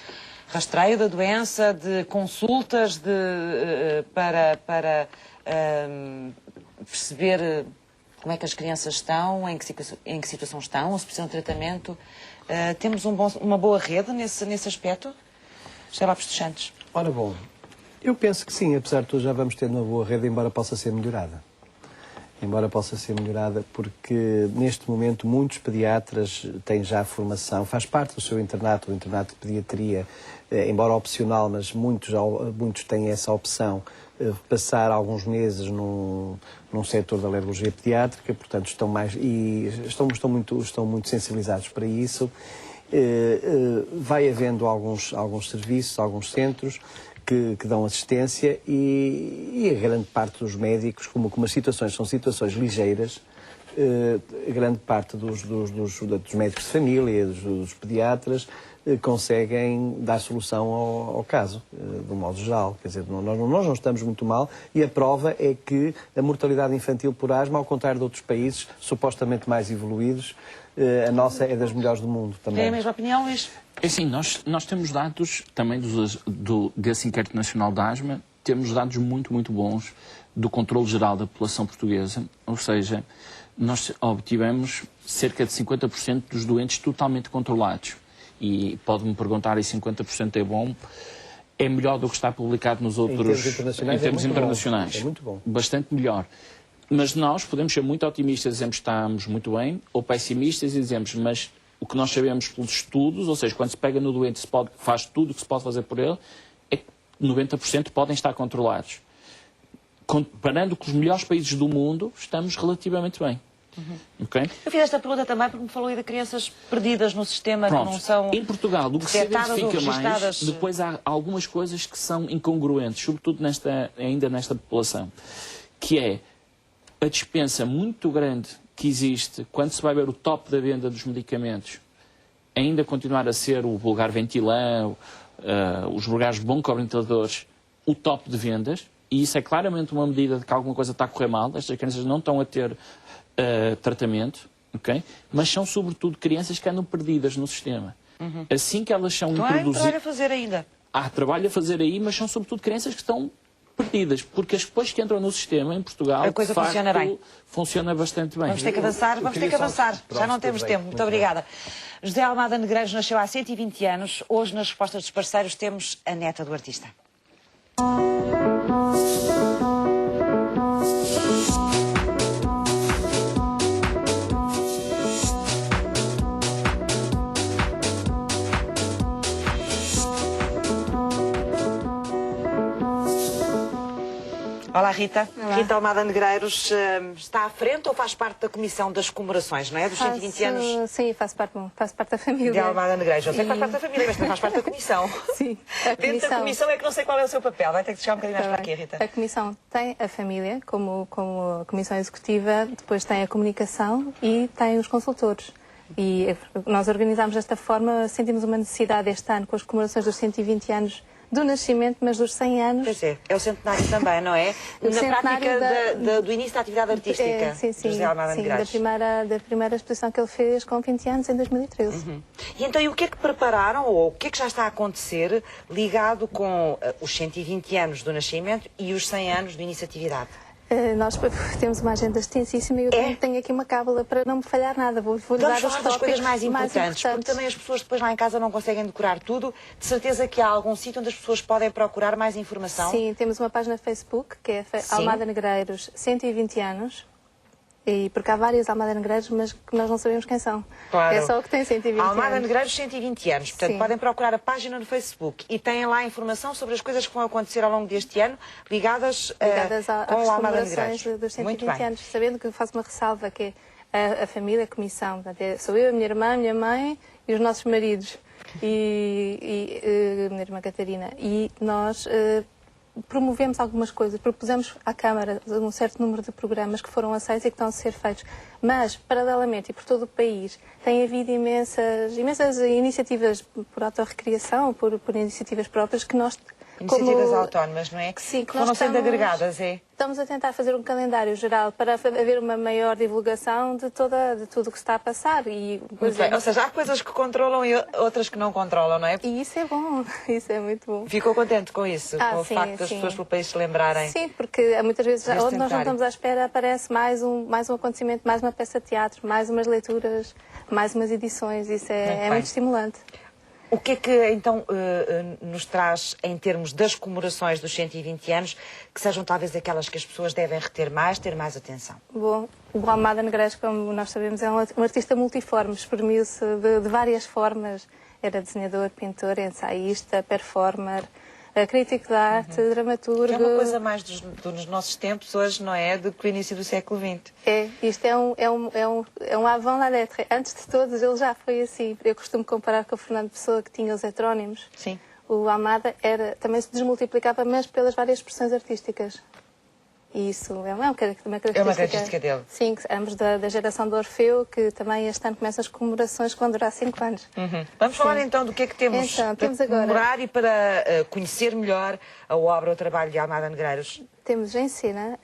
rastreio da doença, de consultas para perceber... Como é que as crianças estão, em que situação estão, ou se precisam de tratamento. Temos uma boa rede nesse aspecto? José Lopes dos Santos. Ora bom, eu penso que sim, apesar de tudo já vamos ter uma boa rede, embora possa ser melhorada. Porque neste momento muitos pediatras têm já formação, faz parte do seu internato, o internato de pediatria, embora opcional, mas muitos têm essa opção, passar alguns meses num setor da alergologia pediátrica, portanto estão muito sensibilizados para isso. Vai havendo alguns serviços, alguns centros que dão assistência e a grande parte dos médicos, como as situações são situações ligeiras, a grande parte dos médicos de família, dos pediatras, conseguem dar solução ao caso, de um modo geral. Quer dizer, nós não estamos muito mal e a prova é que a mortalidade infantil por asma, ao contrário de outros países supostamente mais evoluídos, a nossa é das melhores do mundo também. Tem a mesma opinião, Luís? É assim, nós temos dados também desse inquérito nacional de asma, temos dados muito, muito bons do controle geral da população portuguesa, ou seja, nós obtivemos cerca de 50% dos doentes totalmente controlados. E pode-me perguntar, e 50% é bom, é melhor do que está publicado nos outros... Em termos internacionais. É muito bom. Bastante melhor. Mas nós podemos ser muito otimistas e dizemos que estamos muito bem, ou pessimistas e dizemos, mas o que nós sabemos pelos estudos, ou seja, quando se pega no doente, faz tudo o que se pode fazer por ele, é que 90% podem estar controlados. Comparando com os melhores países do mundo, estamos relativamente bem. Okay? Eu fiz esta pergunta também porque me falou aí de crianças perdidas no sistema. Pronto. Que não são em Portugal, o que se identifica mais, registadas... depois há algumas coisas que são incongruentes, sobretudo ainda nesta população, que é a dispensa muito grande que existe quando se vai ver o top da venda dos medicamentos, ainda continuar a ser o vulgar ventilão, os vulgares broncoventiladores, o top de vendas, e isso é claramente uma medida de que alguma coisa está a correr mal, estas crianças não estão a ter tratamento, okay? Mas são sobretudo crianças que andam perdidas no sistema. Assim que elas são introduzidas... Há trabalho a fazer ainda. Há trabalho a fazer aí, mas são sobretudo crianças que estão perdidas, porque as depois que entram no sistema, em Portugal, a coisa de facto, funciona bem. Funciona bastante bem. Vamos ter que avançar, Já não temos tempo. Muito obrigada. José Almada Negreiros nasceu há 120 anos. Hoje, nas respostas dos parceiros, temos a neta do artista. Olá, Rita. Olá. Rita Almada Negreiros está à frente ou faz parte da comissão das comemorações, não é? Dos 120 anos Sim, faço parte da família. de Almada Negreiros. Eu sei que faz parte da família, mas também faz parte da comissão. Sim, Dentro da comissão é que não sei qual é o seu papel. Vai ter que chegar um bocadinho mais para aqui, Rita. A comissão tem a família como a comissão executiva, depois tem a comunicação e tem os consultores. E nós organizámos desta forma, sentimos uma necessidade este ano com as comemorações dos 120 anos do nascimento, mas dos 100 anos... Pois é o centenário também, não é? Na prática do início da atividade artística, sim, José Almada Negreiros. da primeira exposição que ele fez com 20 anos, em 2013. E então, o que é que prepararam, ou o que é que já está a acontecer ligado com os 120 anos do nascimento e os 100 anos do início da atividade? Nós temos uma agenda extensíssima e eu tenho aqui uma cábula para não me falhar nada. Vou-lhe dar os falar das coisas mais importantes, importantes, porque também as pessoas depois lá em casa não conseguem decorar tudo. De certeza que há algum sítio onde as pessoas podem procurar mais informação? Sim, temos uma página no Facebook, que é Almada Negreiros 120 anos. E porque há várias Almada Negreiros, mas que nós não sabemos quem são. Claro. É só o que tem 120 anos. Almada Negreiros 120 anos. Portanto, Sim. podem procurar a página no Facebook e têm lá informação sobre as coisas que vão acontecer ao longo deste ano ligadas com o Almada Negreiros. Dos 120 Muito bem. anos, sabendo que eu faço uma ressalva, que é a família, a comissão. Portanto, sou eu, a minha irmã, a minha mãe e os nossos maridos. E a minha irmã Catarina. E nós... promovemos algumas coisas, propusemos à Câmara um certo número de programas que foram aceitos e que estão a ser feitos. Mas, paralelamente, e por todo o país, tem havido imensas iniciativas por autorrecriação, por iniciativas próprias, que nós... Iniciativas autónomas, não é? Sim, que foram sendo agregadas, é? Estamos a tentar fazer um calendário geral para haver uma maior divulgação de tudo o que se está a passar. E, ou seja, há coisas que controlam e outras que não controlam, não é? E isso é bom, isso é muito bom. Ficou contente com isso? Com o facto das pessoas pelo país se lembrarem? Sim, porque muitas vezes, onde nós não estamos à espera, aparece mais um acontecimento, mais uma peça de teatro, mais umas leituras, mais umas edições. Isso é muito estimulante. O que é que, então, nos traz, em termos das comemorações dos 120 anos, que sejam talvez aquelas que as pessoas devem reter mais, ter mais atenção? Bom, o Almada Negreiros, como nós sabemos, é um artista multiforme, exprimiu-se de várias formas. Era desenhador, pintor, ensaísta, performer, crítico de arte, dramaturgo... É uma coisa mais dos nossos tempos hoje, não é? Do que o início do século XX. Isto é um avant la lettre. Antes de todos, ele já foi assim. Eu costumo comparar com o Fernando Pessoa, que tinha os heterónimos. Sim. O Almada também se desmultiplicava, mas pelas várias expressões artísticas. E isso é uma característica... É uma característica dele. Sim, ambos da geração do Orfeu, que também este ano começa as comemorações que vão durar 5 anos. Vamos falar então do que é que temos Então, para temos agora... comemorar e para conhecer melhor a obra, o trabalho de Almada Negreiros. Temos em cena,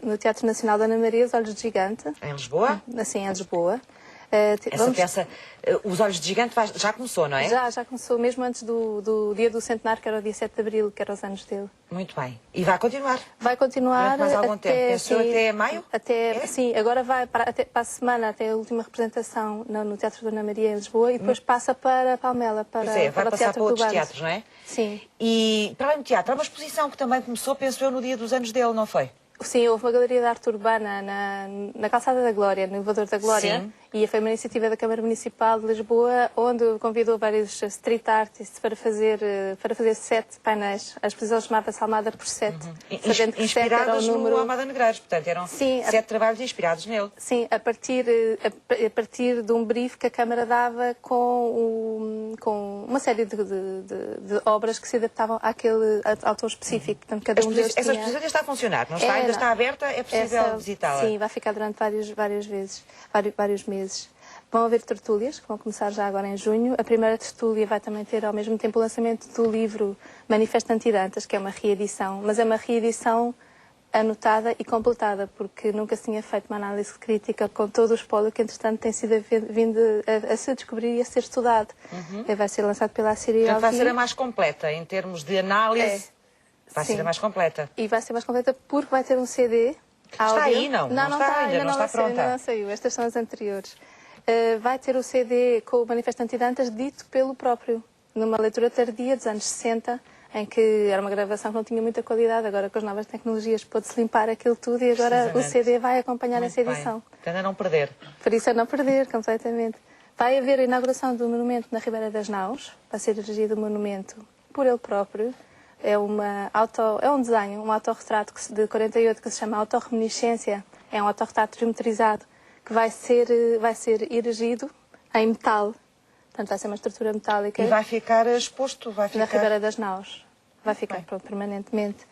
no Teatro Nacional da Ana Maria, Os Olhos de Gigante. Em Lisboa? Assim, em Lisboa. Essa peça, Os Olhos de Gigante, já começou, não é? Já começou, mesmo antes do dia do centenário, que era o dia 7 de Abril, que eram os anos dele. Muito bem. E vai continuar? Vai continuar durante mais algum tempo. Pensou até maio? Sim, agora vai para a semana, até a última representação no Teatro da Ana Maria, em Lisboa, e depois passa para Palmela, para vai o passar Teatro para outros do Bardo. teatros, não é? Sim. E para além do teatro, há uma exposição que também começou, penso eu, no dia dos anos dele, não foi? Sim, houve uma galeria de arte urbana na Calçada da Glória, no Elevador da Glória. Sim. E foi uma iniciativa da Câmara Municipal de Lisboa, onde convidou vários street artists para fazer 7 painéis. A exposição chamava-se Almada por 7. Sabendo que 7 era o número... no Almada Negreiros, portanto, eram 7 trabalhos inspirados nele. Sim, a partir de um brief que a Câmara dava com uma série de obras que se adaptavam àquele autor específico. Portanto, cada um deles Essa exposição ainda está a funcionar, não está? Ainda está aberta? É possível visitá-la? Sim, vai ficar durante vários meses. Vão haver tertúlias, que vão começar já agora em junho. A primeira tertúlia vai também ter ao mesmo tempo o lançamento do livro Manifesto Antidantas, que é uma reedição, mas é uma reedição anotada e completada, porque nunca se tinha feito uma análise crítica com todo o espólio que, entretanto, tem sido vindo a se descobrir e a ser estudado. Vai ser lançado pela Assíria. Portanto, vai ser a mais completa, em termos de análise. Vai ser a mais completa. E vai ser mais completa porque vai ter um CD. Está aí, não? Não está ainda, não está pronta. Ainda não saiu, estas são as anteriores. Vai ter o CD com o Manifesto Antidantas dito pelo próprio, numa leitura tardia dos anos 60, em que era uma gravação que não tinha muita qualidade, agora com as novas tecnologias pôde-se limpar aquilo tudo e agora o CD vai acompanhar essa edição. Portanto, a não perder. Por isso é não perder, completamente. Vai haver a inauguração do monumento na Ribeira das Naus, vai ser erigido o monumento por ele próprio. É um desenho, um autorretrato de 48 que se chama Autorreminiscência. É um autorretrato geometrizado que vai ser erigido em metal. Portanto, vai ser uma estrutura metálica. E vai ficar exposto? Na Ribeira das Naus. Vai ficar permanentemente.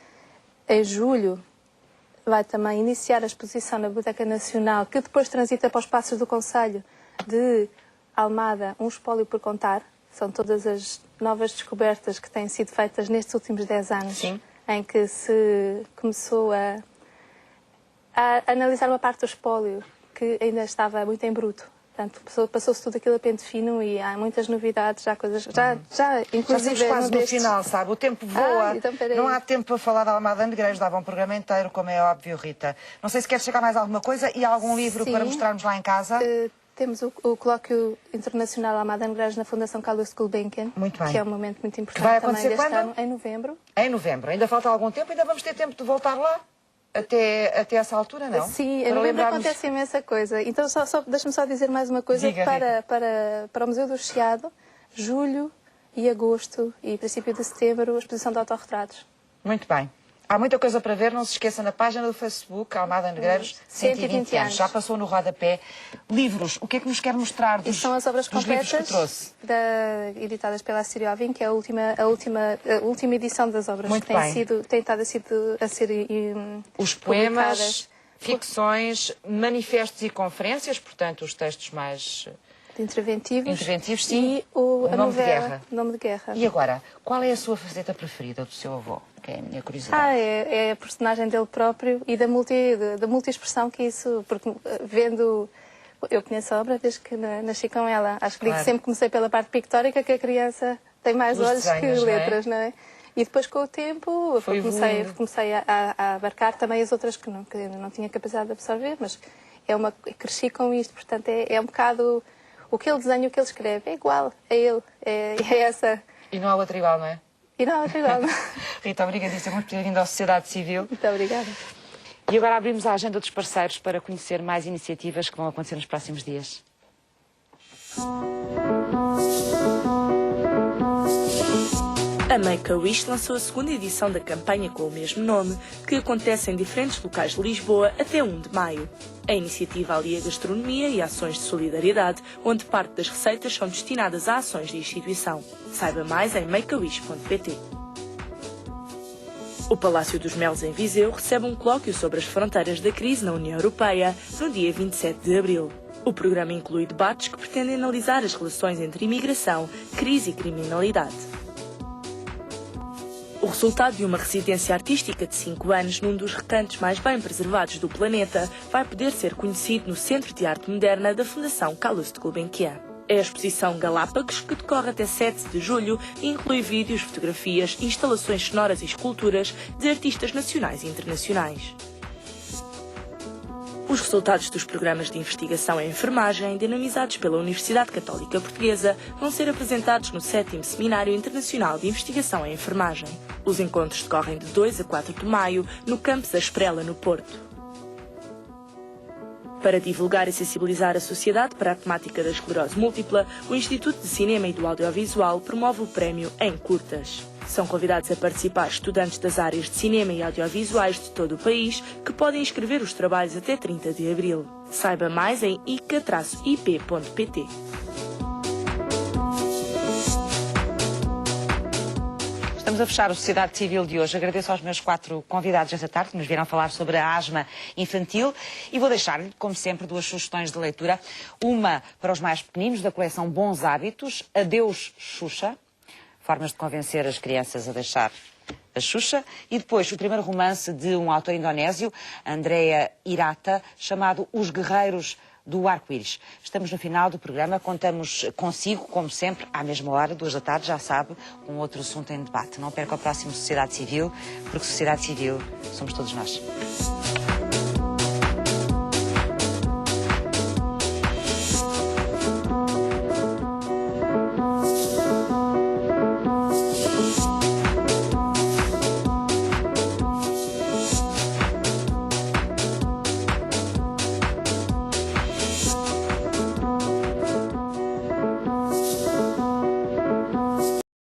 Em julho vai também iniciar a exposição na Biblioteca Nacional, que depois transita para os Passos do Conselho de Almada, um espólio por contar. São todas as novas descobertas que têm sido feitas nestes últimos 10 anos, em que se começou a analisar uma parte do espólio que ainda estava muito em bruto. Portanto, passou-se tudo aquilo a pente fino e há muitas novidades, já coisas... Já inclusive, estamos quase no final, sabe? O tempo voa. Então, não há tempo para falar da Almada Negreiros, dava um programa inteiro, como é óbvio, Rita. Não sei se quer chegar mais alguma coisa e algum livro para mostrarmos lá em casa. Temos o Colóquio Internacional Almada Negreiros na Fundação Carlos Gulbenkian, que é um momento muito importante vai acontecer também deste quando? ano, em novembro. Em novembro. Ainda falta algum tempo, ainda vamos ter tempo de voltar lá? Até essa altura, não? Sim, em novembro acontece imensa coisa. Então, deixa-me só dizer mais uma coisa. Diga, para o Museu do Chiado, julho e agosto e princípio de setembro, a exposição de autorretratos. Muito bem. Há muita coisa para ver, não se esqueça na página do Facebook, Almada Negreiros, 120 anos. Já passou no rodapé. Livros, o que é que nos quer mostrar dos, são as obras completas que trouxe? Editadas pela Assírio Alvim, que é a última edição das obras. Muito que tem estado a ser os poemas, ficções, manifestos e conferências, portanto, os textos mais... interventivos, sim. E a Nome de novela, Guerra. Nome de Guerra. E agora, qual é a sua faceta preferida do seu avô? Que é a minha curiosidade. É a personagem dele próprio e da multi-expressão que isso... Porque vendo... Eu conheço a obra desde que nasci com ela. Acho que sempre comecei pela parte pictórica, que a criança tem mais olhos que letras, não é? E depois, com o tempo, comecei a abarcar também as outras que não tinha capacidade de absorver, mas cresci com isto, portanto é um bocado... O que ele desenha, o que ele escreve, é igual a ele, é essa... E não há outro igual, não é? E não há outro igual. Rita, obrigadíssima por ter vindo à Sociedade Civil. Muito obrigada. E agora abrimos a agenda dos parceiros para conhecer mais iniciativas que vão acontecer nos próximos dias. A Make-A-Wish lançou a segunda edição da campanha com o mesmo nome, que acontece em diferentes locais de Lisboa até 1 de maio. A iniciativa alia gastronomia e ações de solidariedade, onde parte das receitas são destinadas a ações de instituição. Saiba mais em makeawish.pt. O Palácio dos Melos em Viseu recebe um colóquio sobre as fronteiras da crise na União Europeia no dia 27 de abril. O programa inclui debates que pretendem analisar as relações entre imigração, crise e criminalidade. O resultado de uma residência artística de 5 anos num dos recantos mais bem preservados do planeta vai poder ser conhecido no Centro de Arte Moderna da Fundação Calouste Gulbenkian. É a exposição Galápagos, que decorre até 7 de julho e inclui vídeos, fotografias, instalações sonoras e esculturas de artistas nacionais e internacionais. Os resultados dos programas de investigação em enfermagem, dinamizados pela Universidade Católica Portuguesa, vão ser apresentados no 7º Seminário Internacional de Investigação em Enfermagem. Os encontros decorrem de 2 a 4 de maio, no campus da Esprela, no Porto. Para divulgar e sensibilizar a sociedade para a temática da esclerose múltipla, o Instituto de Cinema e do Audiovisual promove o prémio Em Curtas. São convidados a participar estudantes das áreas de cinema e audiovisuais de todo o país, que podem inscrever os trabalhos até 30 de abril. Saiba mais em ica-ip.pt. Estamos a fechar o Sociedade Civil de hoje. Agradeço aos meus 4 convidados esta tarde que nos vieram falar sobre a asma infantil e vou deixar-lhe, como sempre, 2 sugestões de leitura. Uma para os mais pequeninos, da coleção Bons Hábitos, Adeus Xuxa, formas de convencer as crianças a deixar a Xuxa, e depois o primeiro romance de um autor indonésio, Andrea Hirata, chamado Os Guerreiros do Arco-Íris. Estamos no final do programa, contamos consigo, como sempre, à mesma hora, 2 da tarde, já sabe, com outro assunto em debate. Não perca o próximo Sociedade Civil, porque Sociedade Civil somos todos nós.